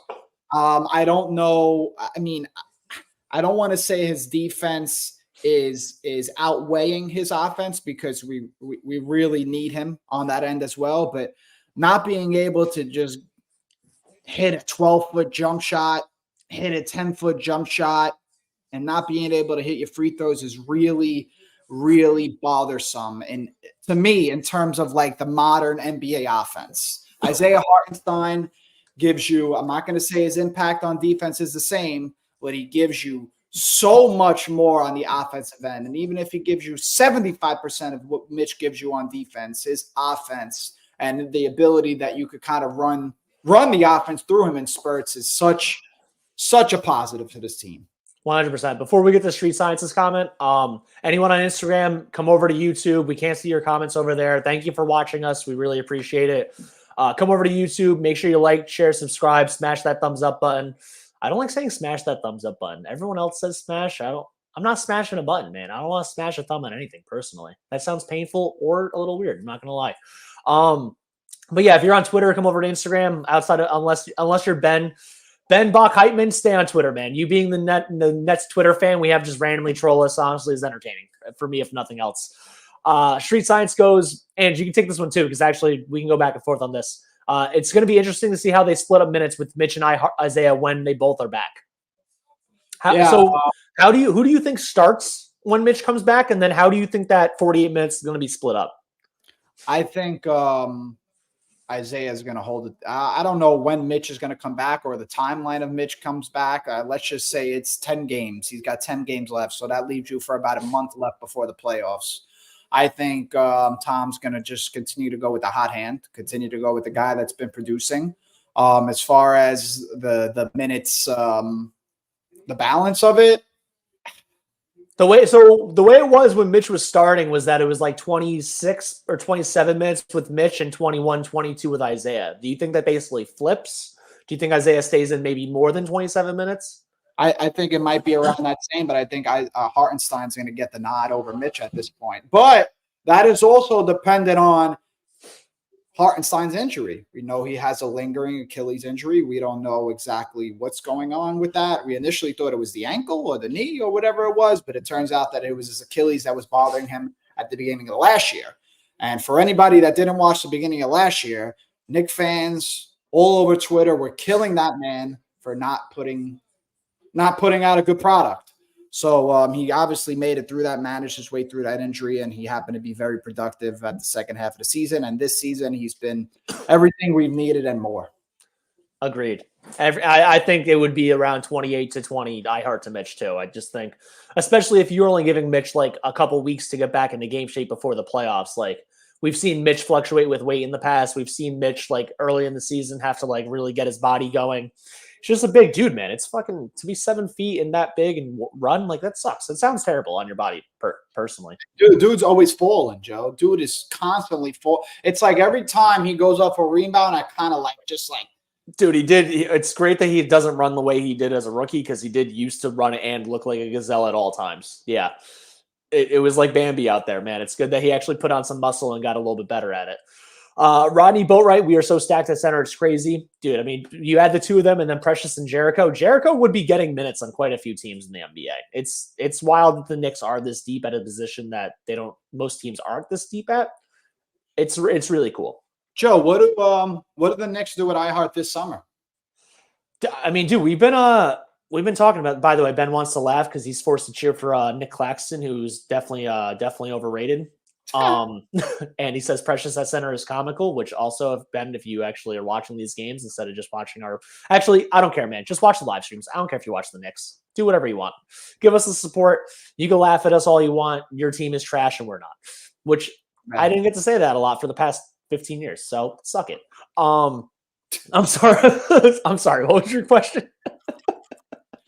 I don't know. I mean, I don't want to say his defense is outweighing his offense because we really need him on that end as well, but not being able to just hit a 12-foot jump shot, hit a 10-foot jump shot, and not being able to hit your free throws is really, really bothersome. And to me, in terms of like the modern NBA offense, Isaiah Hartenstein gives you, I'm not going to say his impact on defense is the same, but he gives you so much more on the offensive end. And even if he gives you 75% of what Mitch gives you on defense, his offense and the ability that you could kind of run the offense through him in spurts is such a positive to this team. 100%. Before we get to Street Science's comment, anyone on Instagram, come over to YouTube. We can't see your comments over there. Thank you for watching us. We really appreciate it. Come over to YouTube. Make sure you like, share, subscribe, smash that thumbs up button. I don't like saying smash that thumbs up button. Everyone else says smash. I'm not smashing a button, man. I don't want to smash a thumb on anything personally. That sounds painful or a little weird. I'm not going to lie. But yeah, if you're on Twitter, come over to Instagram. Unless you're Ben Bach Heitman, stay on Twitter, man. You being the Nets Twitter fan, we have just randomly troll us. Honestly, is entertaining for me, if nothing else. Street Science goes, and you can take this one too, because actually we can go back and forth on this. It's going to be interesting to see how they split up minutes with Mitch and Isaiah when they both are back. Who do you think starts when Mitch comes back, and then how do you think that 48 minutes is going to be split up? I think Isaiah is going to hold it. I don't know when Mitch is going to come back or the timeline of Mitch comes back. Let's just say it's 10 games. He's got 10 games left, so that leaves you for about a month left before the playoffs. I think Tom's going to just continue to go with the hot hand, continue to go with the guy that's been producing. As far as the minutes, the balance of it, the way it was when Mitch was starting was that it was like 26 or 27 minutes with Mitch and 21, 22 with Isaiah. Do you think that basically flips? Do you think Isaiah stays in maybe more than 27 minutes? I think it might be around that same, but I think Hartenstein's going to get the nod over Mitch at this point. But that is also dependent on Hartenstein's injury. We know he has a lingering Achilles injury. We don't know exactly what's going on with that. We initially thought it was the ankle or the knee or whatever it was, but it turns out that it was his Achilles that was bothering him at the beginning of last year. And for anybody that didn't watch the beginning of last year, Knicks fans all over Twitter were killing that man for not putting out a good product. So he obviously made it through that, managed his way through that injury, and he happened to be very productive at the second half of the season. And this season, he's been everything we've needed and more. Agreed. I think it would be around 28 to 20 diehard to Mitch too. I just think, especially if you're only giving Mitch like a couple weeks to get back into game shape before the playoffs, like we've seen Mitch fluctuate with weight in the past. We've seen Mitch like early in the season have to like really get his body going. He's just a big dude, man. It's fucking to be 7 feet and that big and run like that sucks. It sounds terrible on your body personally. Dude's always falling, Joe. Dude is constantly fall. It's like every time he goes up for a rebound, I kind of like just like. Dude, it's great that he doesn't run the way he did as a rookie because he did used to run and look like a gazelle at all times. Yeah. It was like Bambi out there, man. It's good that he actually put on some muscle and got a little bit better at it. Rodney Boatwright, we are so stacked at center. It's crazy. Dude, I mean, you add the two of them and then Precious and Jericho. Jericho would be getting minutes on quite a few teams in the NBA. It's wild that the Knicks are this deep at a position that most teams aren't this deep at. It's really cool. Joe, what do the Knicks do at iHeart this summer? I mean, dude, we've been talking about, by the way, Ben wants to laugh because he's forced to cheer for Nick Claxton, who's definitely overrated. And he says Precious at center is comical, which also, if you actually are watching these games instead of just watching actually, I don't care, man. Just watch the live streams. I don't care if you watch the Knicks. Do whatever you want. Give us the support. You can laugh at us all you want. Your team is trash and we're not, which I didn't get to say that a lot for the past 15 years. So suck it. I'm sorry. I'm sorry. What was your question?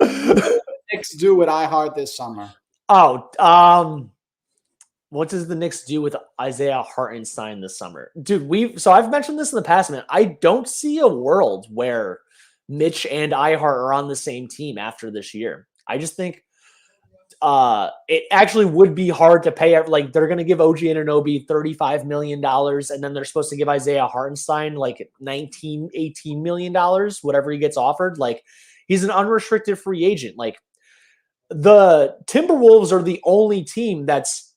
Knicks do at iHeart this summer? What does the Knicks do with Isaiah Hartenstein this summer? Dude, so I've mentioned this in the past, man. I don't see a world where Mitch and Ihart are on the same team after this year. I just think it actually would be hard to pay. Like, they're going to give OG Anunoby $35 million, and then they're supposed to give Isaiah Hartenstein like $18 million, whatever he gets offered. Like, he's an unrestricted free agent. Like, the Timberwolves are the only team that's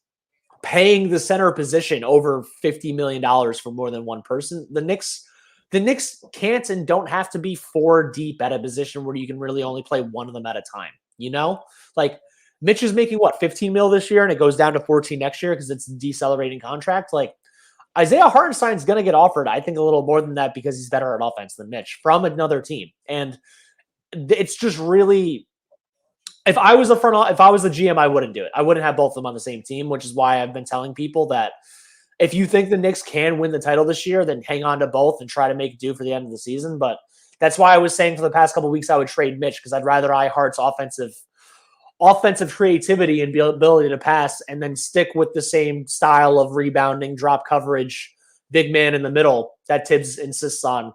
paying the center position over $50 million for more than one person. The Knicks can't and don't have to be 4 deep at a position where you can really only play one of them at a time. You know, like Mitch is making what, 15 mil this year, and it goes down to 14 next year because it's a decelerating contract. Like, Isaiah Hartenstein's going to get offered, I think, a little more than that because he's better at offense than Mitch from another team. And it's just really, if I was the GM, I wouldn't do it. I wouldn't have both of them on the same team, which is why I've been telling people that if you think the Knicks can win the title this year, then hang on to both and try to make do for the end of the season. But that's why I was saying for the past couple of weeks I would trade Mitch, because I'd rather Ihart's offensive offensive creativity and ability to pass and then stick with the same style of rebounding, drop coverage, big man in the middle that Tibbs insists on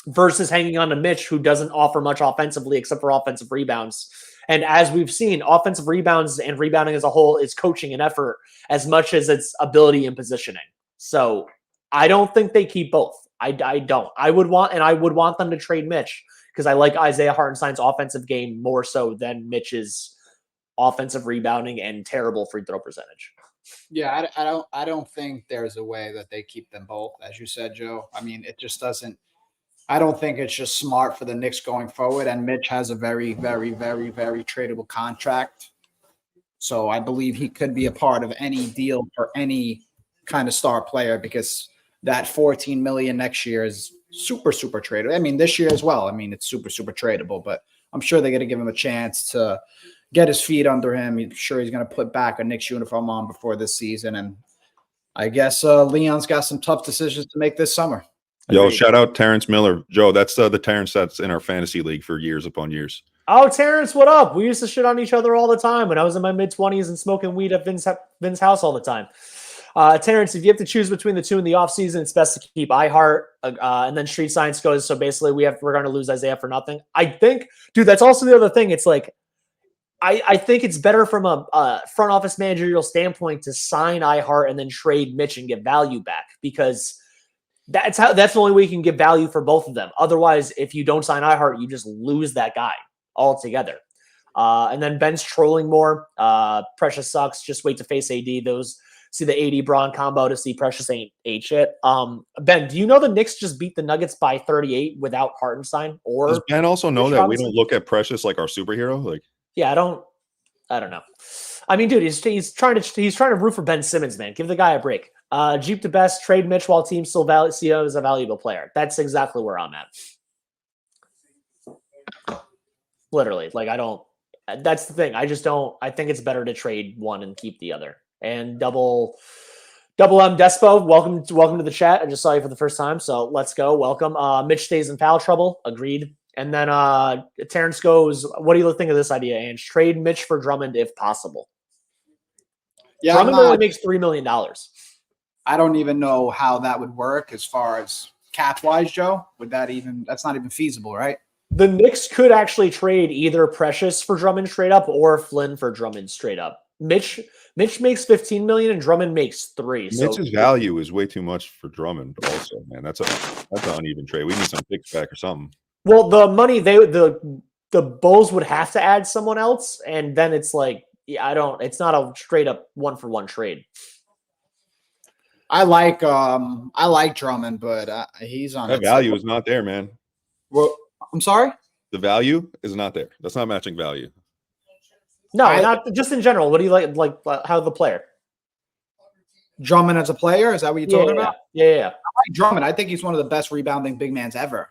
versus hanging on to Mitch, who doesn't offer much offensively except for offensive rebounds. And as we've seen, offensive rebounds and rebounding as a whole is coaching and effort as much as it's ability and positioning. So I don't think they keep both. I don't. I would want them to trade Mitch because I like Isaiah Hartenstein's offensive game more so than Mitch's offensive rebounding and terrible free throw percentage. Yeah, I don't think there's a way that they keep them both, as you said, Joe. I mean, it just doesn't. I don't think it's just smart for the Knicks going forward. And Mitch has a very, very, very, very tradable contract. So I believe he could be a part of any deal for any kind of star player because that $14 million next year is super, super tradable. I mean, this year as well. I mean, it's super, super tradable, but I'm sure they're going to give him a chance to get his feet under him. I'm sure he's going to put back a Knicks uniform on before this season. And I guess Leon's got some tough decisions to make this summer. Yo, shout out Terrence Miller. Joe, that's the Terrence that's in our fantasy league for years upon years. Oh, Terrence, what up? We used to shit on each other all the time when I was in my mid-20s and smoking weed at Vin's house all the time. Terrence, if you have to choose between the two in the offseason, it's best to keep iHeart and then Street Science goes. So basically, we're going to lose Isaiah for nothing. I think, dude, that's also the other thing. It's like, I think it's better from a front office managerial standpoint to sign iHeart and then trade Mitch and get value back because that's the only way you can get value for both of them. Otherwise, if you don't sign iHeart, you just lose that guy altogether. And then Ben's trolling more. Precious sucks. Just wait to face AD. See the AD Braun combo to see Precious ain't shit. Ben, do you know the Knicks just beat the Nuggets by 38 without Hartenstein? Or does Ben also know that we don't look at Precious like our superhero? Like, yeah, I don't know. I mean, dude, he's trying to root for Ben Simmons, man. Give the guy a break. Jeep the best, trade Mitch while teams still see him as a valuable player. That's exactly where I'm at. Literally, like that's the thing. I think it's better to trade one and keep the other. And double M Despo, welcome to the chat. I just saw you for the first time, so let's go. Welcome. Mitch stays in foul trouble. Agreed. And then Terrence goes, what do you think of this idea, Ange? Trade Mitch for Drummond if possible. Yeah, Drummond only makes $3 million. I don't even know how that would work as far as cap-wise, Joe. That's not even feasible, right? The Knicks could actually trade either Precious for Drummond straight up or Flynn for Drummond straight up. Mitch makes $15 million and Drummond makes $3 million. Mitch's value is way too much for Drummond also, man. That's an uneven trade. We need some picks back or something. Well, the money the Bulls would have to add someone else, and then it's like, yeah, it's not a straight up 1-for-1 trade. I like Drummond, but he's on that value is not there, man. Well, I'm sorry? The value is not there. That's not matching value. No, not just in general. What do you like how the player? Drummond as a player? Is that what you're talking about? Yeah. I like Drummond. I think he's one of the best rebounding big mans ever.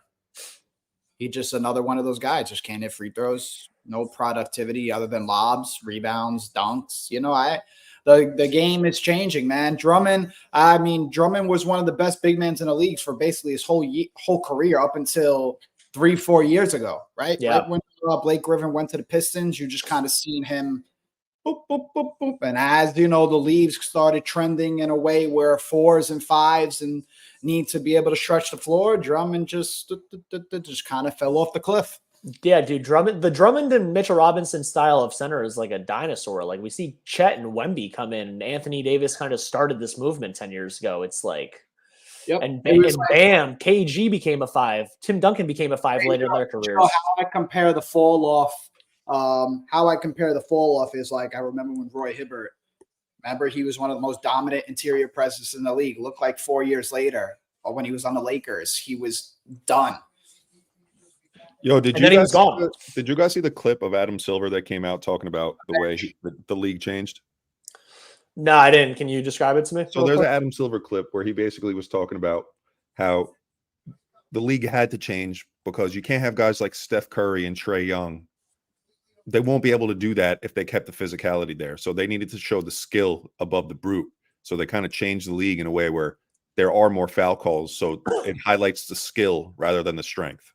He's just another one of those guys. Just can't hit free throws. No productivity other than lobs, rebounds, dunks. You know, the game is changing, man. Drummond was one of the best big men in the leagues for basically his whole career up until 3-4 years ago, right? Yeah. Right when Blake Griffin went to the Pistons, you just kind of seen him boop, boop, boop, boop. And as you know, the leagues started trending in a way where 4s and 5s and need to be able to stretch the floor. Drummond just kind of fell off the cliff. Yeah, dude, the Drummond and Mitchell Robinson style of center is like a dinosaur. Like we see Chet and Wemby come in, and Anthony Davis kind of started this movement 10 years ago. It's like, yep. And bam, KG became a 5. Tim Duncan became a 5 later in their careers. How I compare the fall off is like I remember when Roy Hibbert. Remember, he was one of the most dominant interior presences in the league. Looked like 4 years later, or when he was on the Lakers, he was done. Yo, did you guys see the clip of Adam Silver that came out talking about the way the league changed? No, I didn't. Can you describe it to me? So there's an Adam Silver clip where he basically was talking about how the league had to change because you can't have guys like Steph Curry and Trae Young. They won't be able to do that if they kept the physicality there. So they needed to show the skill above the brute. So they kind of changed the league in a way where there are more foul calls. So it highlights the skill rather than the strength.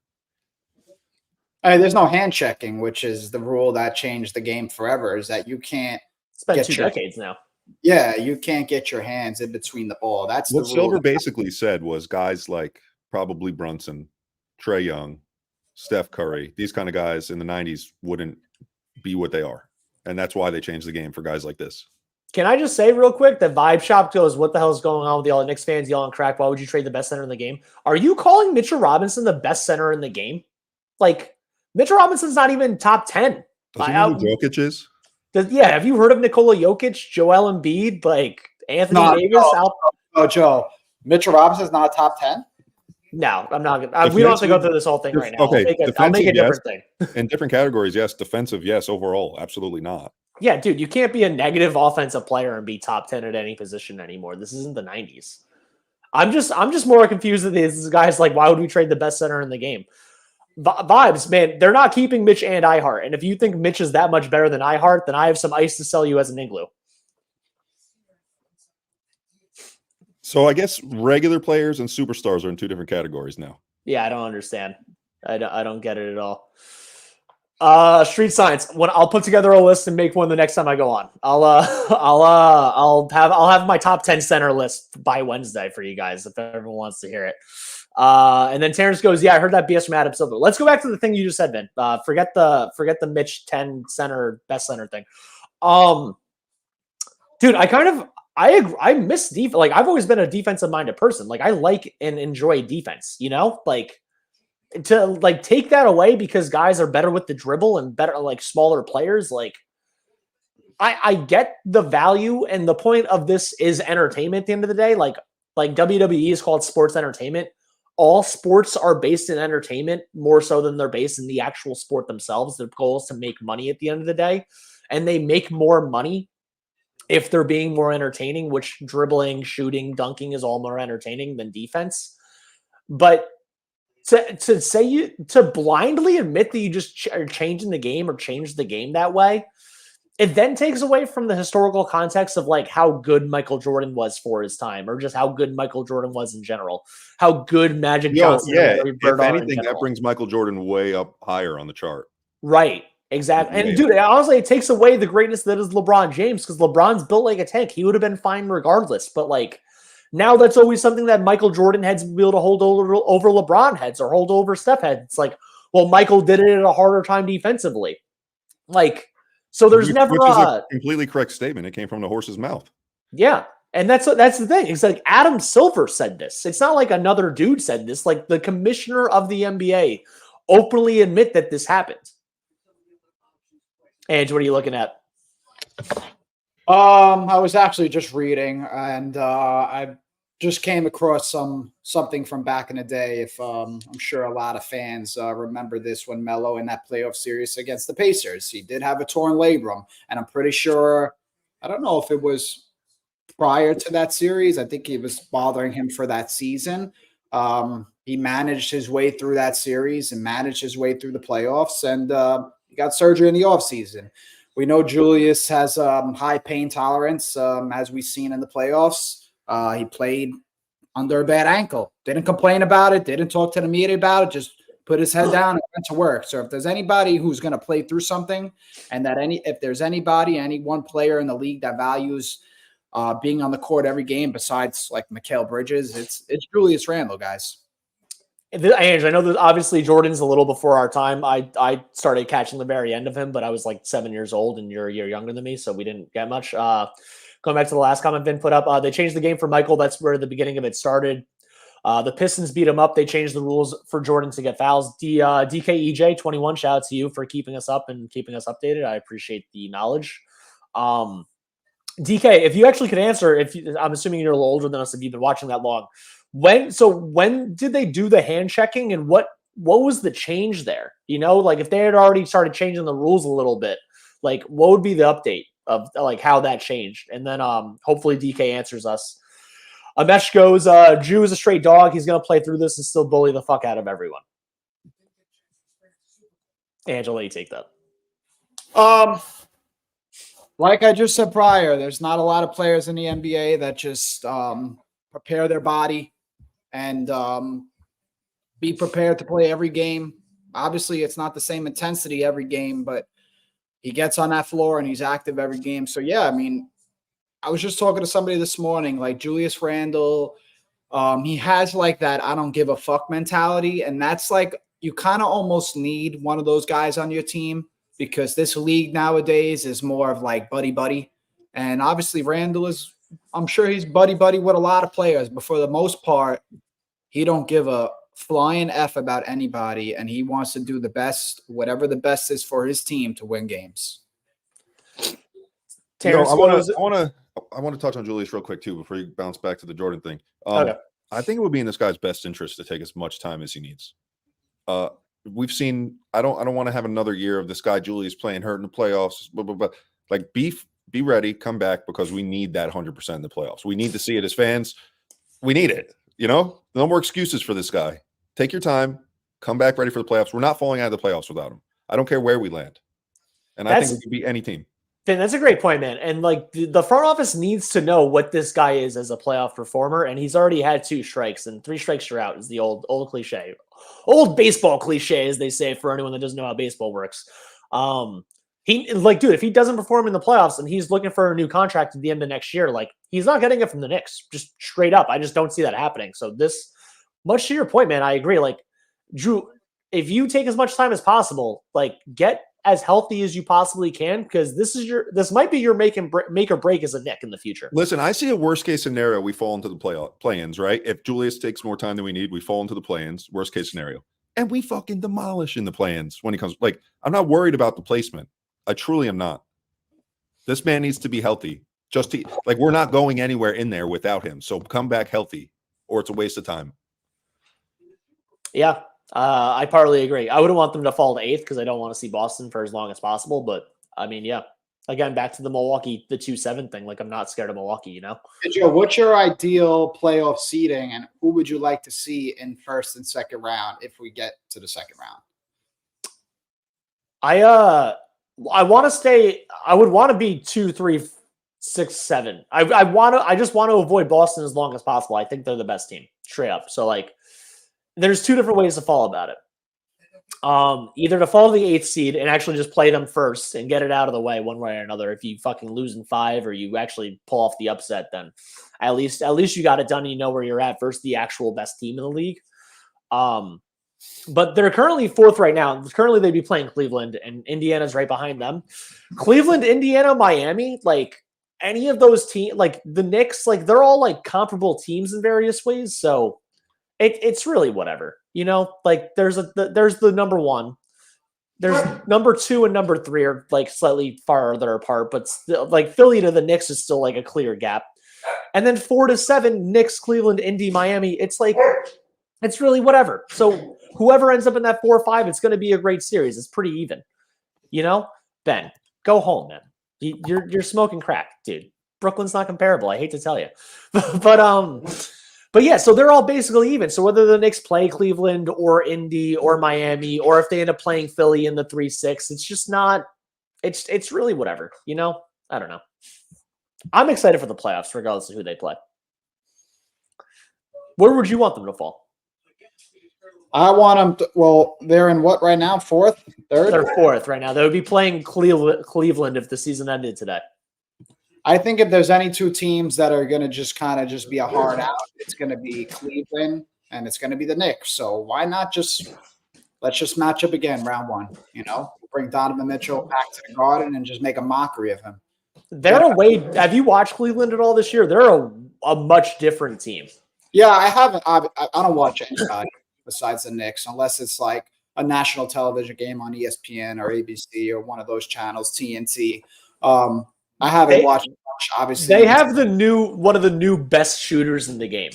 There's no hand checking, which is the rule that changed the game forever. Is that you can't It's been get 2 decades now. Yeah, you can't get your hands in between the ball. That's What the rule. Silver basically said was guys like probably Brunson, Trae Young, Steph Curry, these kind of guys in the 90s wouldn't be what they are. And that's why they changed the game for guys like this. Can I just say real quick that Vibe Shop goes, what the hell is going on with the all Knicks fans yelling crack? Why would you trade the best center in the game? Are you calling Mitchell Robinson the best center in the game? Like, Mitchell Robinson's not even top 10. Does he know who Jokic is? Have you heard of Nikola Jokic, Joel Embiid, like Anthony Davis? Joe. Mitchell Robinson's not a top 10? No, I'm not going to. We don't have to go through this whole thing right now. Okay, I'll make a different thing. In different categories, yes. Defensive, yes. Overall, absolutely not. Yeah, dude, you can't be a negative offensive player and be top 10 at any position anymore. This isn't the 90s. I'm just more confused with these guys. Like, why would we trade the best center in the game? Vibes, man, they're not keeping Mitch and iHeart. And if you think Mitch is that much better than iHeart, then I have some ice to sell you as an igloo. So I guess regular players and superstars are in 2 different categories now. Yeah, I don't understand. I don't get it at all. Street Science. When I'll put together a list and make one the next time I go on. I'll have my top 10 center list by Wednesday for you guys if everyone wants to hear it. And then Terrence goes, yeah, I heard that BS from Adam Silver. Let's go back to the thing you just said, Ben. Forget the Mitch 10 center best center thing. Dude, I miss defense. Like, I've always been a defensive minded person. Like, I like and enjoy defense, like to like take that away because guys are better with the dribble and better, like smaller players. Like, I get the value, and the point of this is entertainment at the end of the day. Like WWE is called sports entertainment. All sports are based in entertainment more so than they're based in the actual sport themselves. Their goal is to make money at the end of the day, and they make more money if they're being more entertaining, which dribbling, shooting, dunking is all more entertaining than defense. But to blindly admit that you just are changing the game or change the game that way, it then takes away from the historical context of like how good Michael Jordan was for his time, or just how good Michael Jordan was in general, how good Magic Johnson. If anything, that brings Michael Jordan way up higher on the chart. Right. Exactly. And dude, honestly, it takes away the greatness that is LeBron James, because LeBron's built like a tank. He would have been fine regardless. But like, now that's always something that Michael Jordan heads will be able to hold over LeBron heads or hold over Steph heads. It's like, well, Michael did it at a harder time defensively. Like, so there's never which is a completely correct statement. It came from the horse's mouth. Yeah. And that's the thing. It's like Adam Silver said this. It's not like another dude said this. Like, the commissioner of the NBA openly admit that this happened. Ange, what are you looking at? I was actually just reading, and I just came across something from back in the day. If I'm sure a lot of fans remember this, when Melo in that playoff series against the Pacers, he did have a torn labrum, and I'm pretty sure, I don't know if it was prior to that series. I think it was bothering him for that season. He managed his way through that series and managed his way through the playoffs, and he got surgery in the offseason. We know Julius has high pain tolerance, as we've seen in the playoffs. He played under a bad ankle. Didn't complain about it. Didn't talk to the media about it. Just put his head down and went to work. So if there's anybody who's going to play through something, and if there's any one player in the league that values being on the court every game besides like Mikal Bridges, it's Julius Randle, guys. Ange, I know that obviously Jordan's a little before our time. I started catching the very end of him, but I was like 7 years old, and you're a year younger than me, so we didn't get much. Going back to the last comment Vin put up, they changed the game for Michael. That's where the beginning of it started. The Pistons beat him up. They changed the rules for Jordan to get fouls. DKEJ21, shout out to you for keeping us up and keeping us updated. I appreciate the knowledge. DK, if you actually could answer, I'm assuming you're a little older than us if you've been watching that long. When did they do the hand checking, and what was the change there? Like if they had already started changing the rules a little bit, like what would be the update of like how that changed? And then hopefully DK answers us. Amesh goes, Jew is a straight dog. He's gonna play through this and still bully the fuck out of everyone. Angela, you take that. Like I just said prior, there's not a lot of players in the NBA that just prepare their body and be prepared to play every game Obviously, it's not the same intensity every game, but he gets on that floor and he's active every game. So, yeah, I mean, I was just talking to somebody this morning, like Julius Randle. He has like that I don't give a fuck mentality. And that's like you kind of almost need one of those guys on your team because this league nowadays is more of like buddy-buddy. And obviously Randle is, I'm sure he's buddy-buddy with a lot of players, but for the most part, he don't give a flying F about anybody, and he wants to do the best, whatever the best is for his team to win games. I want to touch on Julius real quick too before you bounce back to the Jordan thing. Okay. I think it would be in this guy's best interest to take as much time as he needs. We've seen. I don't want to have another year of this guy Julius playing hurt in the playoffs. Blah, blah, blah. Like be ready, come back because we need that 100% in the playoffs. We need to see it as fans. We need it. No more excuses for this guy. Take your time, come back ready for the playoffs. We're not falling out of the playoffs without him. I don't care where we land. And I think we could beat any team. Ben, that's a great point, man. And like the front office needs to know what this guy is as a playoff performer. And he's already had 2 strikes, and 3 strikes you're out is the old cliche, old baseball cliche, as they say, for anyone that doesn't know how baseball works. Dude, if he doesn't perform in the playoffs and he's looking for a new contract at the end of next year, like he's not getting it from the Knicks, just straight up. I just don't see that happening. So this, much to your point, man, I agree. Like Drew, if you take as much time as possible, like get as healthy as you possibly can, because this might be your make or break as a Knick in the future. Listen, I see a worst case scenario. We fall into the play-ins, right? If Julius takes more time than we need, we fall into the play-ins. Worst case scenario, and we fucking demolish in the play-ins when he comes. Like I'm not worried about the placement. I truly am not. This man needs to be healthy. We're not going anywhere in there without him. So come back healthy, or it's a waste of time. Yeah. I partly agree. I wouldn't want them to fall to 8th because I don't want to see Boston for as long as possible. But I mean, yeah, again, back to the 2-7 thing. Like I'm not scared of Milwaukee, Hey, Joe, what's your ideal playoff seeding, and who would you like to see in first and second round if we get to the second round? I want to stay. I would want to be 2, 3, 6, 7. I just want to avoid Boston as long as possible. I think they're the best team, straight up. So like, there's 2 different ways to fall about it. Either to fall to the 8th seed and actually just play them first and get it out of the way one way or another. If you fucking lose in 5 or you actually pull off the upset, then at least you got it done and you know where you're at versus the actual best team in the league. But they're currently 4th right now. Currently, they'd be playing Cleveland, and Indiana's right behind them. Cleveland, Indiana, Miami, like any of those teams, like the Knicks, like they're all like comparable teams in various ways. So it's really whatever, Like there's the number 1, there's number 2 and number 3 are like slightly farther apart, but still, like Philly to the Knicks is still like a clear gap, and then 4 to 7, Knicks, Cleveland, Indy, Miami. It's like it's really whatever. So whoever ends up in that 4 or 5, it's going to be a great series. It's pretty even, Ben, go home, man. You're smoking crack, dude. Brooklyn's not comparable. I hate to tell you, But yeah, so they're all basically even. So whether the Knicks play Cleveland or Indy or Miami, or if they end up playing Philly in the 3-6, it's just not. It's really whatever, I don't know. I'm excited for the playoffs, regardless of who they play. Where would you want them to fall? I want them to. Well, they're in what right now? 4th, 3rd. They're 4th right now. They would be playing Cleveland if the season ended today. I think if there's any 2 teams that are going to just kind of just be a hard out, it's going to be Cleveland and it's going to be the Knicks. So why not let's just match up again round 1, bring Donovan Mitchell back to the Garden and just make a mockery of him. They're a way. Have you watched Cleveland at all this year? They're a much different team. Yeah, I haven't. I don't watch anybody besides the Knicks unless it's like a national television game on ESPN or ABC or one of those channels, TNT. I haven't watched much, obviously. They have one of the new best shooters in the game.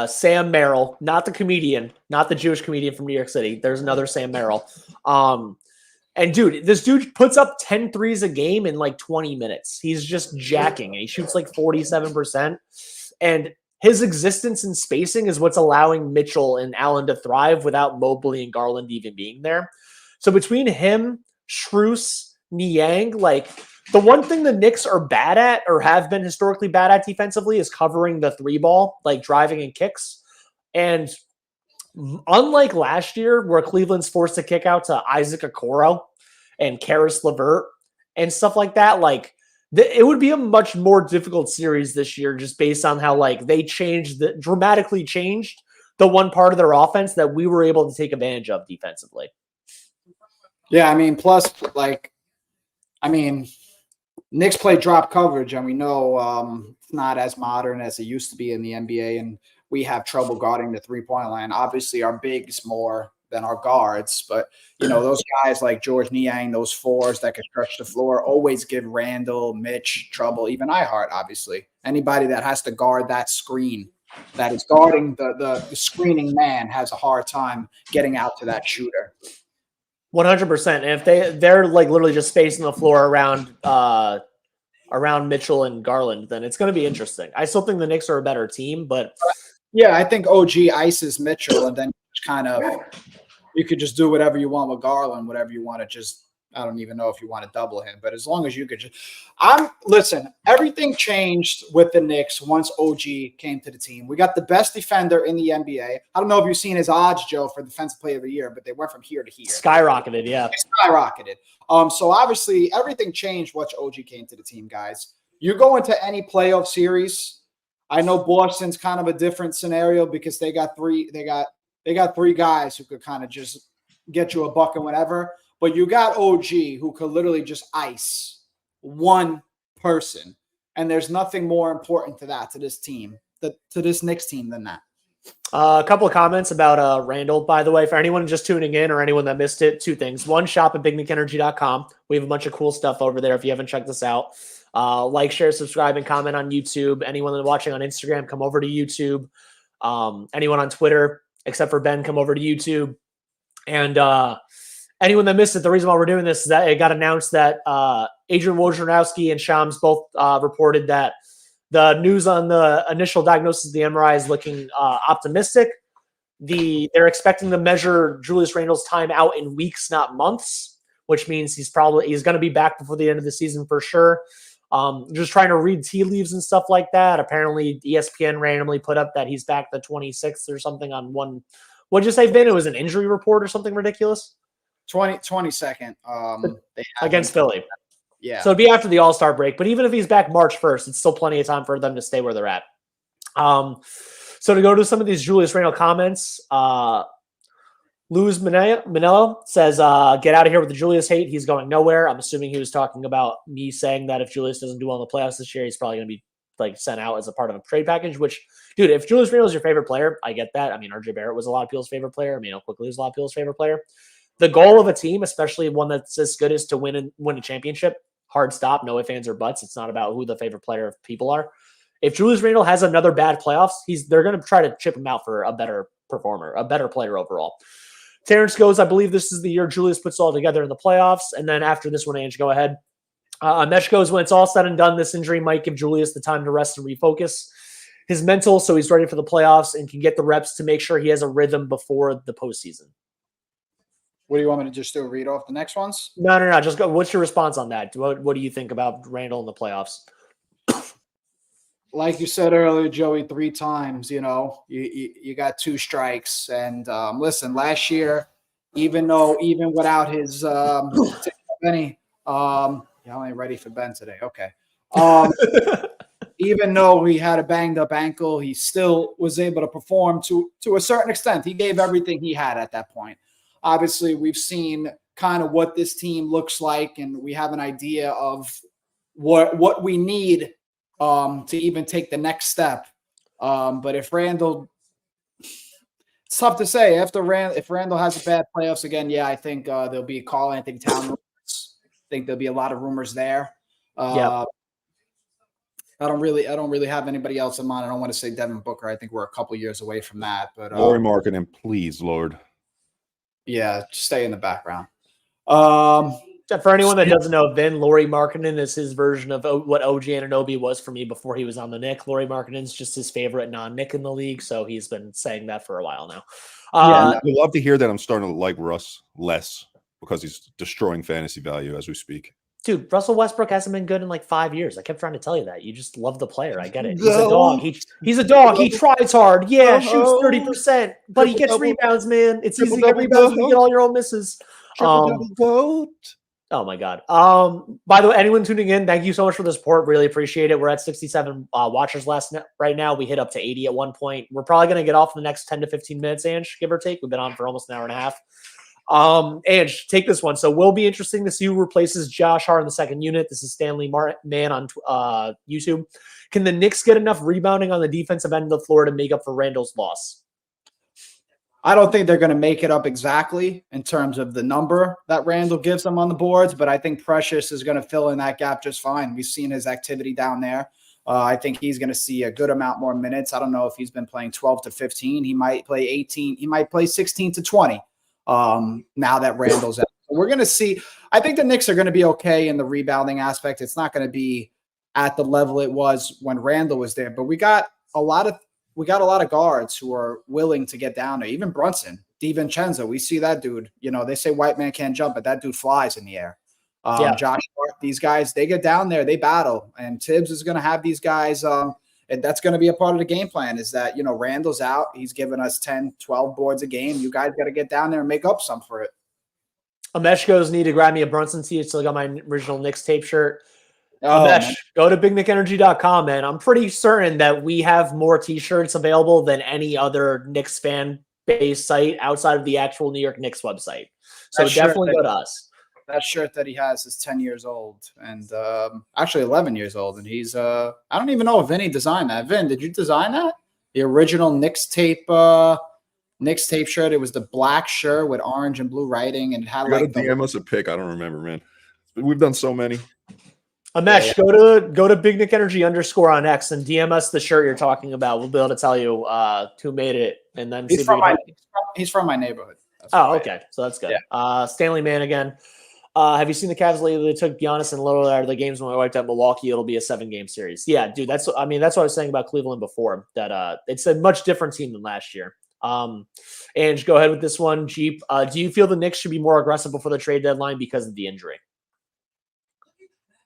Sam Merrill, not the comedian, not the Jewish comedian from New York City. There's another Sam Merrill. And dude, this dude puts up 10 threes a game in like 20 minutes. He's just jacking and he shoots like 47%. And his existence and spacing is what's allowing Mitchell and Allen to thrive without Mobley and Garland even being there. So between him, Strus, Niang, like the one thing the Knicks are bad at or have been historically bad at defensively is covering the 3 ball, like driving and kicks. And unlike last year where Cleveland's forced to kick out to Isaac Okoro and Karis LeVert and stuff like that, like it would be a much more difficult series this year just based on how like they dramatically changed the one part of their offense that we were able to take advantage of defensively. Yeah, I mean, plus, like, I mean, Knicks play drop coverage, and we know it's not as modern as it used to be in the NBA, and we have trouble guarding the three-point line. Obviously, our bigs more than our guards, but, you know, those guys like George Niang, those fours that can stretch the floor, always give Randle, Mitch trouble, even iHeart, obviously. Anybody that has to guard that screen, that is guarding the screening man, has a hard time getting out to that shooter. 100%. And if they're like literally just spacing the floor around Mitchell and Garland, then it's going to be interesting. I still think the Knicks are a better team, but yeah, I think OG ices Mitchell, and then kind of you could just do whatever you want with Garland, whatever you want to just. I don't even know if you want to double him, but as long as you could just listen, everything changed with the Knicks once OG came to the team. We got the best defender in the NBA. I don't know if you've seen his odds, Joe, for Defensive Player of the Year, but they went from here to here. Skyrocketed, yeah. They skyrocketed. So obviously everything changed once OG came to the team, guys. You go into any playoff series. I know Boston's kind of a different scenario because they got three guys who could kind of just get you a buck and whatever. But you got OG who could literally just ice one person. And there's nothing more important to this team, to this Knicks team than that. A couple of comments about Randle, by the way, for anyone just tuning in or anyone that missed it. Two things. One, shop at bignickenergy.com. We have a bunch of cool stuff over there if you haven't checked this out. Like, share, subscribe, and comment on YouTube. Anyone that's watching on Instagram, come over to YouTube. Anyone on Twitter, except for Ben, come over to YouTube. And anyone that missed it, the reason why we're doing this is that it got announced that Adrian Wojnarowski and Shams both reported that the news on the initial diagnosis of the MRI is looking optimistic. They're expecting to measure Julius Randle's time out in weeks, not months, which means he's going to be back before the end of the season for sure. Just trying to read tea leaves and stuff like that. Apparently, ESPN randomly put up that he's back the 26th or something on one. What'd you say, Vin? It was an injury report or something ridiculous? 22nd against Philly. Yeah. So it'd be after the All-Star break, but even if he's back March 1st, it's still plenty of time for them to stay where they're at. So to go to some of these Julius Randle comments, Luz Manello says, get out of here with the Julius hate. He's going nowhere. I'm assuming he was talking about me saying that if Julius doesn't do well in the playoffs this year, he's probably going to be like sent out as a part of a trade package, which, dude, if Julius Randle is your favorite player, I get that. I mean, RJ Barrett was a lot of people's favorite player. I mean, quickly was a lot of people's favorite player. The goal of a team, especially one that's this good, is to win a championship. Hard stop, no ifs, ands, or buts. It's not about who the favorite player of people are. If Julius Randle has another bad playoffs, they're going to try to chip him out for a better performer, a better player overall. Terrence goes, I believe this is the year Julius puts it all together in the playoffs. And then after this one, Ange, go ahead. Mesh goes, when it's all said and done, this injury might give Julius the time to rest and refocus his mental so he's ready for the playoffs and can get the reps to make sure he has a rhythm before the postseason. What do you want me to just do? Read off the next ones? No. Just go. What's your response on that? What do you think about Randle in the playoffs? Like you said earlier, Joey, 3 times, you got 2 strikes. And listen, last year, even without his Benny, I ain't ready for Ben today. Okay. Even though he had a banged up ankle, he still was able to perform to a certain extent. He gave everything he had at that point. Obviously, we've seen kind of what this team looks like, and we have an idea of what we need to even take the next step. But if Randle, it's tough to say. If Randle has a bad playoffs again, yeah, I think there'll be Karl Anthony Towns rumors. I think there'll be a lot of rumors there. Yeah. I don't really have anybody else in mind. I don't want to say Devin Booker. I think we're a couple years away from that. But Lauri Markkanen, please, Lord. Yeah, stay in the background. For anyone that doesn't know, Lauri Markkanen is his version of what OG Anunoby was for me before he was on the Knicks. Lauri Markkanen's just his favorite non-Knick in the league, so he's been saying that for a while now. I love to hear that. I'm starting to like Russ less because he's destroying fantasy value as we speak. Dude, Russell Westbrook hasn't been good in like 5 years. I kept trying to tell you that. You just love the player. I get it. He's a dog. He's a dog. He tries hard. Yeah, shoots 30%, but he gets rebounds, man. It's easy to get rebounds when you get all your own misses. Goat. Oh my God. By the way, anyone tuning in, thank you so much for the support. Really appreciate it. We're at 67 watchers right now. We hit up to 80 at one point. We're probably going to get off in the next 10 to 15 minutes, Ange, give or take. We've been on for almost an hour and a half. Ange, take this one. So will be interesting to see who replaces Josh Hart in the second unit. This is Stanley Man on YouTube. Can the Knicks get enough rebounding on the defensive end of the floor to make up for Randle's loss? I don't think they're going to make it up exactly in terms of the number that Randle gives them on the boards, but I think Precious is going to fill in that gap just fine. We've seen his activity down there. I think he's going to see a good amount more minutes. I don't know if he's been playing 12 to 15. He might play 18. He might play 16 to 20 now that Randle's out. So we're going to see. I think the Knicks are going to be okay in the rebounding aspect. It's not going to be at the level it was when Randle was there, but we got a lot of guards who are willing to get down there. Even Brunson, DiVincenzo, we see that dude. You know, they say white man can't jump, but that dude flies in the air. Josh Hart, these guys, they get down there, they battle. And Tibbs is going to have these guys. And that's going to be a part of the game plan is that, you know, Randle's out. He's giving us 10, 12 boards a game. You guys got to get down there and make up some for it. Amesh goes, need to grab me a Brunson tee. Still got my original Knicks tape shirt. Oh, Mesh, go to bignickenergy.com, man. I'm pretty certain that we have more t-shirts available than any other Knicks fan-based site outside of the actual New York Knicks website. So definitely go to us. That shirt that he has is 10 years old and actually 11 years old. And he's I don't even know if Vinny designed that. Vin, did you design that? The original Knicks tape shirt. It was the black shirt with orange and blue writing and it had like DM us a pic. I don't remember, man. We've done so many. Amesh, go to Big Nick Energy _ on X and DM us the shirt you're talking about. We'll be able to tell you who made it, and then he's from my neighborhood. Okay, so that's good. Yeah. Stanley Man again. Have you seen the Cavs lately? They took Giannis and Lillard out of the games when we wiped out Milwaukee. It'll be a 7-game series. Yeah, dude. That's what I was saying about Cleveland before. That it's a much different team than last year. Ange, go ahead with this one. Jeep. Do you feel the Knicks should be more aggressive before the trade deadline because of the injury?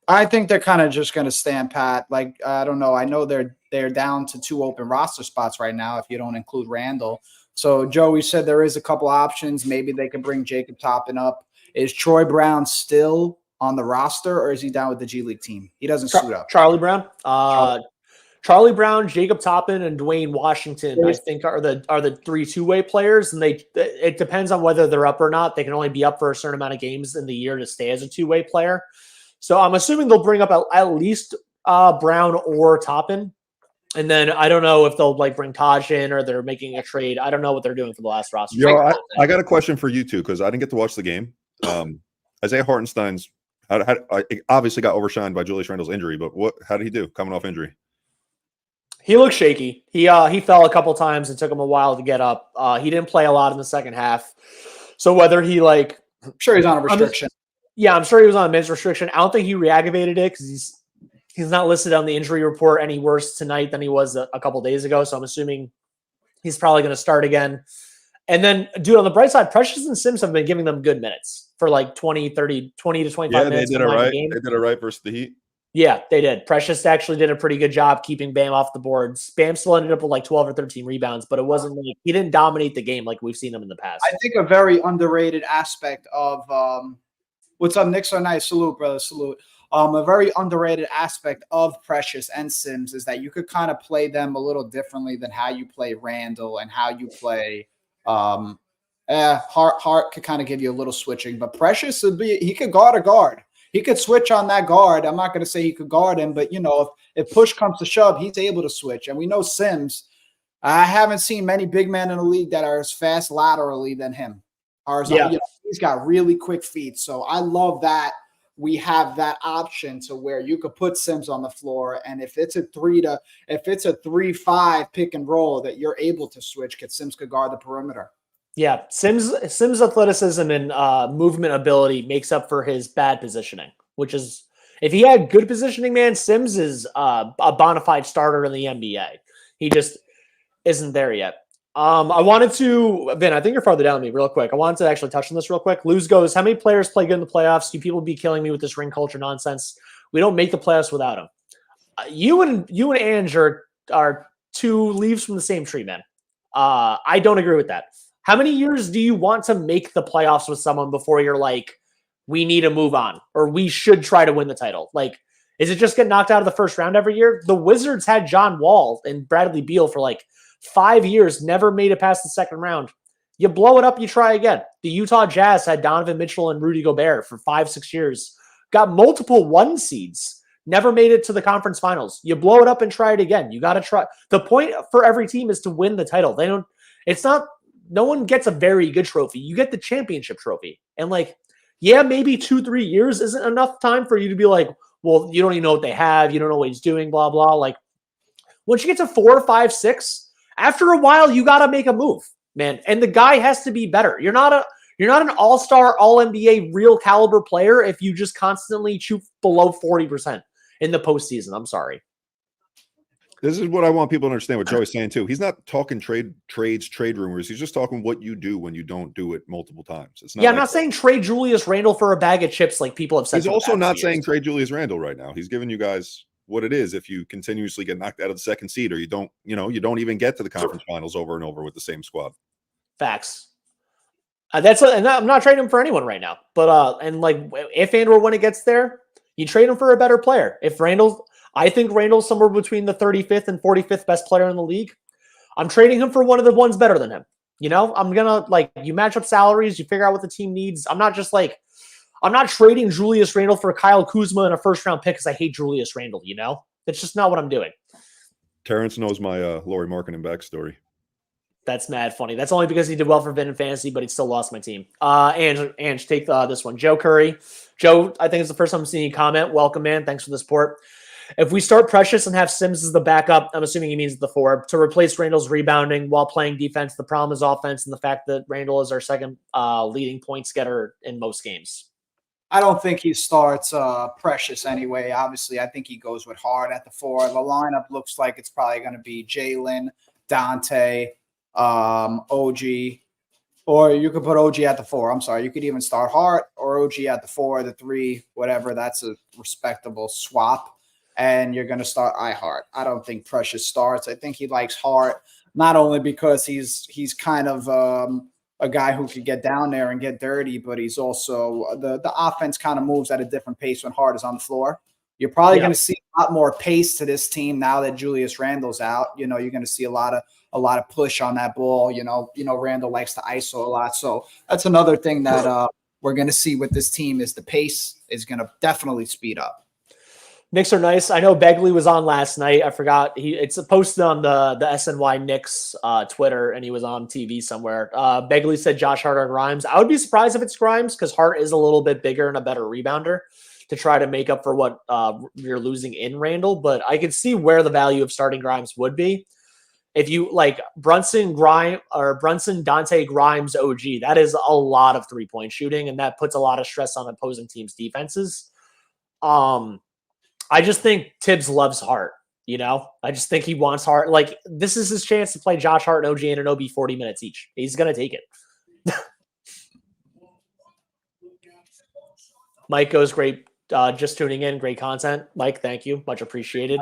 I think they're kind of just going to stand pat. Like, I don't know. I know they're down to 2 open roster spots right now if you don't include Randle. So, Joey said there is a couple options. Maybe they can bring Jacob Toppin up. Is Troy Brown still on the roster or is he down with the G League team? He doesn't suit up. Charlie Brown. Charlie Brown, Jacob Toppin, and Dwayne Washington, I think, are the 3 two-way players. And it depends on whether they're up or not. They can only be up for a certain amount of games in the year to stay as a two-way player. So I'm assuming they'll bring up at least Brown or Toppin. And then I don't know if they'll bring Taj in or they're making a trade. I don't know what they're doing for the last roster. Yo, I got a question for you, too, because I didn't get to watch the game. Isaiah Hartenstein's obviously got overshined by Julius Randle's injury, but how did he do coming off injury? He looked shaky. He fell a couple times. It took him a while to get up. He didn't play a lot in the second half. So whether he I'm sure he's on a restriction. Yeah, I'm sure he was on a minutes restriction. I don't think he reactivated it because he's not listed on the injury report any worse tonight than he was a couple days ago. So I'm assuming he's probably going to start again. And then, dude, on the bright side, Precious and Sims have been giving them good minutes for 20 to 25 minutes. Yeah, they did it right. They did it right versus the Heat. Yeah, they did. Precious actually did a pretty good job keeping Bam off the boards. Bam still ended up with 12 or 13 rebounds, but it wasn't he didn't dominate the game like we've seen him in the past. I think a very underrated aspect of what's up, Knicks are nice. Salute, brother. Salute. A very underrated aspect of Precious and Sims is that you could kind of play them a little differently than how you play Randle and how you play Hart could kind of give you a little switching, but Precious he could guard a guard. He could switch on that guard. I'm not going to say he could guard him, but if push comes to shove, he's able to switch. And we know Sims. I haven't seen many big men in the league that are as fast laterally than him. He's got really quick feet. So I love that we have that option to where you could put Sims on the floor, and if it's a 3-5 pick and roll that you're able to switch, because Sims could guard the perimeter. Yeah, Sims' athleticism and movement ability makes up for his bad positioning, which is if he had good positioning, man, Sims is a bona fide starter in the NBA. He just isn't there yet. I wanted to, Ben, I think you're farther down than me real quick. I wanted to actually touch on this real quick. Luz goes, how many players play good in the playoffs? You people be killing me with this ring culture nonsense. We don't make the playoffs without them. You and Ange are two leaves from the same tree, man. I don't agree with that. How many years do you want to make the playoffs with someone before you're like, we need to move on, or we should try to win the title? Like, is it just get knocked out of the first round every year? The Wizards had John Wall and Bradley Beal for like 5 years, never made it past the second round. You blow it up, you try again. The Utah Jazz had Donovan Mitchell and Rudy Gobert for 5-6 years, got multiple 1 seeds, never made it to the conference finals. You blow it up and try it again. You got to try. The point for every team is to win the title. They don't, it's not, no one gets a very good trophy. You get the championship trophy. And like, yeah, maybe 2-3 years isn't enough time for you to be like, well, you don't even know what they have. You don't know what he's doing, blah, blah. Like, once you get to 4, 5, 6, after a while, you got to make a move, man. And the guy has to be better. You're not an all-star, all-NBA, real caliber player if you just constantly shoot below 40% in the postseason. I'm sorry. This is what I want people to understand what Joey's saying too. He's not talking trade rumors. He's just talking what you do when you don't do it multiple times. It's not. Yeah, I'm not saying trade Julius Randle for a bag of chips like people have said. He's also not saying trade Julius Randle right now. He's giving you guys what it is if you continuously get knocked out of the second seed, or you don't even get to the conference finals over and over with the same squad. Facts. And I'm not trading him for anyone right now. But and like if and or when it gets there, you trade him for a better player. I think Randle's somewhere between the 35th and 45th best player in the league. I'm trading him for one of the ones better than him. You know, I'm gonna like you match up salaries, you figure out what the team needs. I'm not trading Julius Randle for Kyle Kuzma and a first round pick because I hate Julius Randle. You know, that's just not what I'm doing. Terrence knows my Lauri Markkanen backstory. That's mad funny. That's only because he did well for Vin and Fantasy, but he still lost my team. Ange, take this one. Joe Curry. Joe, I think it's the first time I'm seeing you comment. Welcome, man. Thanks for the support. If we start Precious and have Sims as the backup, I'm assuming he means the 4, to replace Randle's rebounding while playing defense. The problem is offense and the fact that Randle is our second leading points getter in most games. I don't think he starts Precious anyway. Obviously, I think he goes with Hart at the 4. The lineup looks like it's probably going to be Jalen, Dante, OG, or you could put OG at the 4. I'm sorry. You could even start Hart or OG at the 4, the 3, whatever. That's a respectable swap. And you're going to start Hart. I don't think Precious starts. I think he likes Hart, not only because he's kind of a guy who could get down there and get dirty, but he's also the offense kind of moves at a different pace when Hart is on the floor. You're probably going to see a lot more pace to this team now that Julius Randle's out. You know, you're going to see a lot of push on that ball. You know, Randle likes to ISO a lot. So that's another thing that we're going to see with this team is the pace is going to definitely speed up. Knicks are nice. I know Begley was on last night. I forgot. It's posted on the SNY Knicks Twitter, and he was on TV somewhere. Begley said Josh Hart or Grimes. I would be surprised if it's Grimes because Hart is a little bit bigger and a better rebounder to try to make up for what you're losing in Randle. But I could see where the value of starting Grimes would be. If you like Brunson, Dante, Grimes, OG, that is a lot of 3-point shooting, and that puts a lot of stress on opposing teams' defenses. I just think Tibbs loves Hart, you know? I just think he wants Hart. Like, this is his chance to play Josh Hart and OG Anunoby 40 minutes each. He's going to take it. Mike goes, great. Just tuning in. Great content. Mike, thank you. Much appreciated.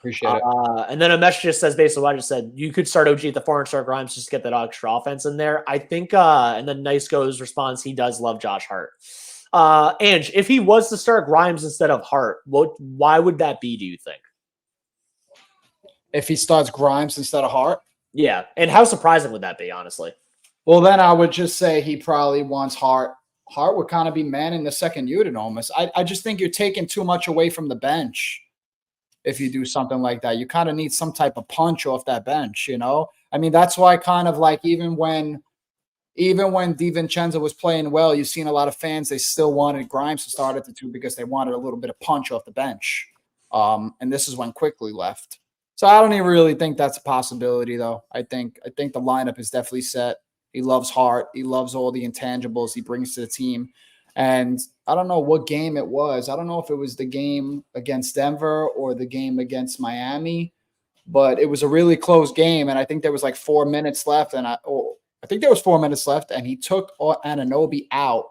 Appreciate it. And then a message just says, basically what I just said, you could start OG at the 4 and start Grimes just to get that extra offense in there. I think, and then Nice Goes responds, he does love Josh Hart. Ange, if he was to start Grimes instead of Hart, why would that be, do you think? If he starts Grimes instead of Hart? Yeah, and how surprising would that be, honestly? Well, then I would just say he probably wants Hart. Hart would kind of be manning the second unit almost. I just think you're taking too much away from the bench if you do something like that. You kind of need some type of punch off that bench, you know? I mean, that's why kind of like even when DiVincenzo was playing well, you've seen a lot of fans, they still wanted Grimes to start at the 2 because they wanted a little bit of punch off the bench. And this is when Quickly left. So I don't even really think that's a possibility, though. I think the lineup is definitely set. He loves Hart. He loves all the intangibles he brings to the team. And I don't know what game it was. I don't know if it was the game against Denver or the game against Miami, but it was a really close game. And I think there was like 4 minutes left. And I think there was 4 minutes left, and he took Anunoby out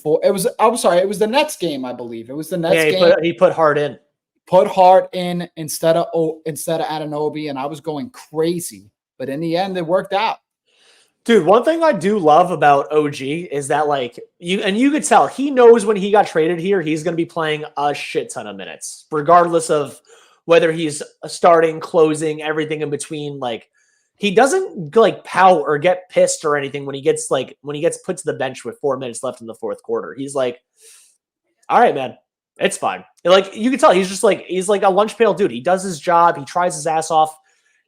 it was the Nets game, I believe. It was the Nets game. He put Hart in. Put Hart in instead of Anunoby, and I was going crazy. But in the end, it worked out. Dude, one thing I do love about OG is that, like, you could tell he knows when he got traded here, he's going to be playing a shit ton of minutes, regardless of whether he's starting, closing, everything in between. Like, he doesn't like pout or get pissed or anything when he gets put to the bench with 4 minutes left in the fourth quarter. He's like, all right, man, it's fine. Like, you can tell he's like a lunch pail dude. He does his job. He tries his ass off.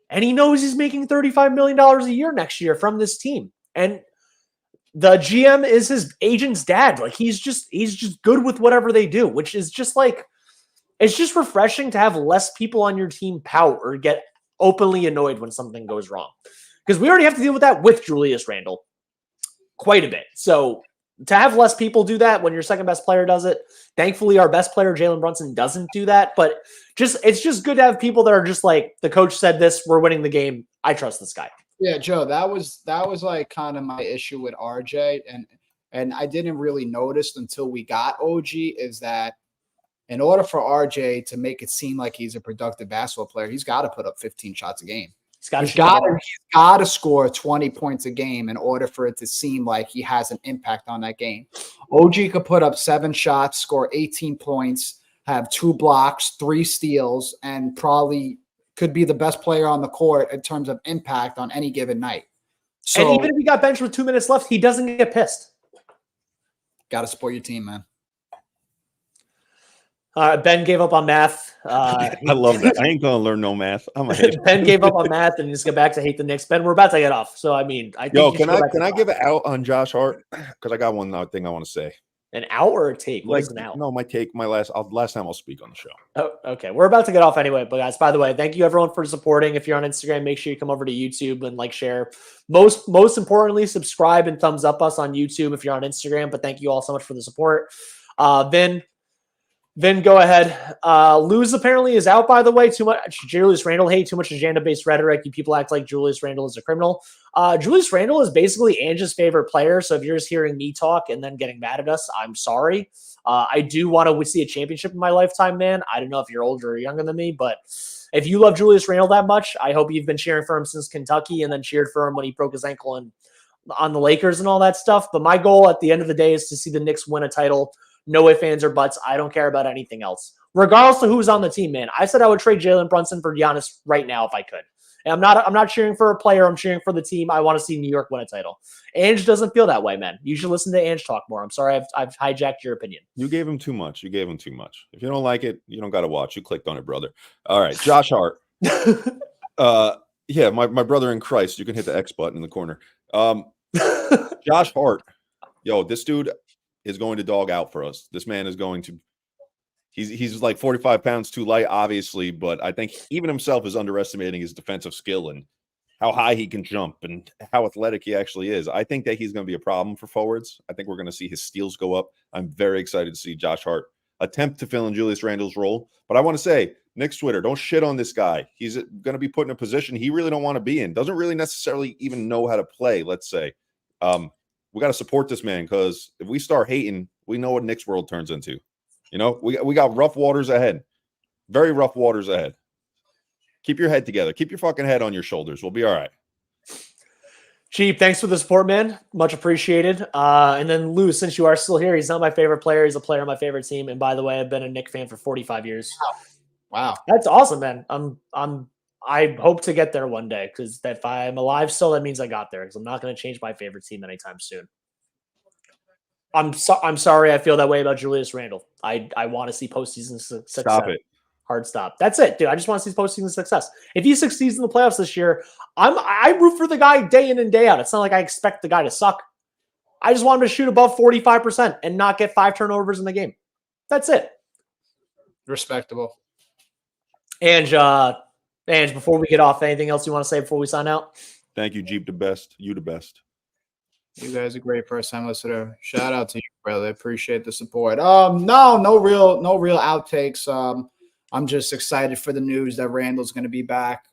And he knows he's making $35 million a year next year from this team. And the GM is his agent's dad. Like, he's just good with whatever they do, which is just like, it's just refreshing to have less people on your team pout or get openly annoyed when something goes wrong. Because we already have to deal with that with Julius Randle quite a bit. So to have less people do that when your second best player does it, thankfully our best player, Jalen Brunson, doesn't do that. But it's just good to have people that are just like, the coach said this, we're winning the game, I trust this guy. Yeah, Joe, that was like kind of my issue with RJ, and I didn't really notice until we got OG, is that in order for RJ to make it seem like he's a productive basketball player, he's got to put up 15 shots a game. He's got to score 20 points a game in order for it to seem like he has an impact on that game. OG could put up 7 shots, score 18 points, have 2 blocks, 3 steals, and probably could be the best player on the court in terms of impact on any given night. So, and even if he got benched with 2 minutes left, he doesn't get pissed. Got to support your team, man. Ben gave up on math. I love that. I ain't gonna learn no math. I'm a hater. Ben gave up on math and just get back to hate the Knicks. Ben, we're about to get off. So I mean, I think can I give it out on Josh Hart? Because I got one thing I want to say. An out or a take? What is an out? No, my take. Last time I'll speak on the show. Oh, okay. We're about to get off anyway. But guys, by the way, thank you everyone for supporting. If you're on Instagram, make sure you come over to YouTube and like, share. Most importantly, subscribe and thumbs up us on YouTube if you're on Instagram. But thank you all so much for the support. Vin, go ahead. Luz apparently is out, by the way. Too much Julius Randle hate, too much agenda-based rhetoric. You people act like Julius Randle is a criminal. Julius Randle is basically Ange's favorite player. So if you're just hearing me talk and then getting mad at us, I'm sorry. I do want to see a championship in my lifetime, man. I don't know if you're older or younger than me, but if you love Julius Randle that much, I hope you've been cheering for him since Kentucky and then cheered for him when he broke his ankle on the Lakers and all that stuff. But my goal at the end of the day is to see the Knicks win a title. No ifs, ands, or buts. I don't care about anything else. Regardless of who's on the team, man. I said I would trade Jalen Brunson for Giannis right now if I could. And I'm not cheering for a player. I'm cheering for the team. I want to see New York win a title. Ange doesn't feel that way, man. You should listen to Ange talk more. I'm sorry I've hijacked your opinion. You gave him too much. If you don't like it, you don't got to watch. You clicked on it, brother. All right, Josh Hart. Yeah, my brother in Christ. You can hit the X button in the corner. Josh Hart. Yo, this dude is going to dog out for us. This man is going to he's like 45 pounds too light, obviously, but I think even himself is underestimating his defensive skill and how high he can jump and how athletic he actually is. I think that he's going to be a problem for forwards. I think we're going to see his steals go up. I'm very excited to see Josh Hart attempt to fill in Julius Randle's role. But I want to say, Knicks Twitter, don't shit on this guy. He's going to be put in a position he really don't want to be in. Doesn't really necessarily even know how to play, let's say. We got to support this man, because if we start hating, we know what Knicks world turns into. You know, we got rough waters ahead. Very rough waters ahead. Keep your head together. Keep your fucking head on your shoulders. We'll be all right. Chief, thanks for the support, man. Much appreciated. And then Lou, since you are still here, he's not my favorite player. He's a player on my favorite team. And by the way, I've been a Knicks fan for 45 years. Wow. That's awesome, man. I hope to get there one day, because if I'm alive still, that means I got there, because I'm not going to change my favorite team anytime soon. I'm sorry I feel that way about Julius Randle. I want to see postseason success. Stop it. Hard stop. That's it, dude. I just want to see postseason success. If he succeeds in the playoffs this year, I root for the guy day in and day out. It's not like I expect the guy to suck. I just want him to shoot above 45% and not get 5 turnovers in the game. That's it. Respectable. Ange, before we get off, anything else you want to say before we sign out? Thank you, Jeep the best. You the best. You guys are great first-time listener. Shout out to you, brother. Appreciate the support. No real outtakes. I'm just excited for the news that Randle's going to be back.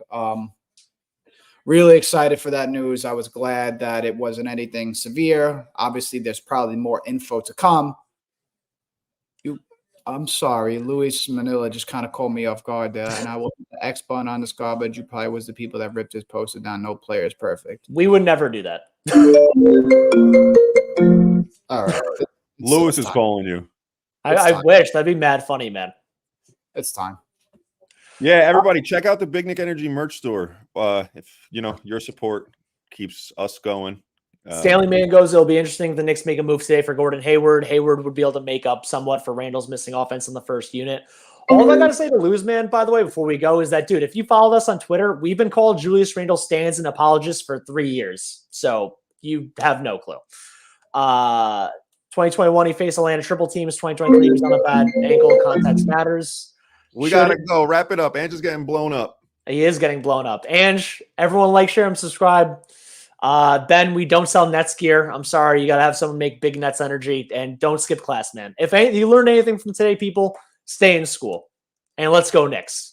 Really excited for that news. I was glad that it wasn't anything severe. Obviously, there's probably more info to come. I'm sorry, Luis Manila just kind of called me off guard there, and I will put the X button on this garbage. You probably was the people that ripped his poster down. No player is perfect. We would never do that. All right. Lewis is calling you. I wish. That'd be mad funny, man. It's time. Yeah, everybody, check out the Big Nick Energy merch store. If your support keeps us going. Stanley Man goes, it'll be interesting if the Knicks make a move today for Gordon Hayward. Hayward would be able to make up somewhat for Randle's missing offense in the first unit. All I got to say to Lose Man, by the way, before we go, is that, dude, if you followed us on Twitter, we've been called Julius Randle stands and apologists for 3 years. So you have no clue. 2021, he faced Atlanta triple teams. 2023, he was on a bad ankle. Context matters. We got to go. Wrap it up. Ange is getting blown up. He is getting blown up. Ange, everyone like, share, and subscribe. Ben, we don't sell Nets gear. I'm sorry. You got to have someone make big Nets energy, and don't skip class, man. If you learned anything from today, people, stay in school and let's go Knicks.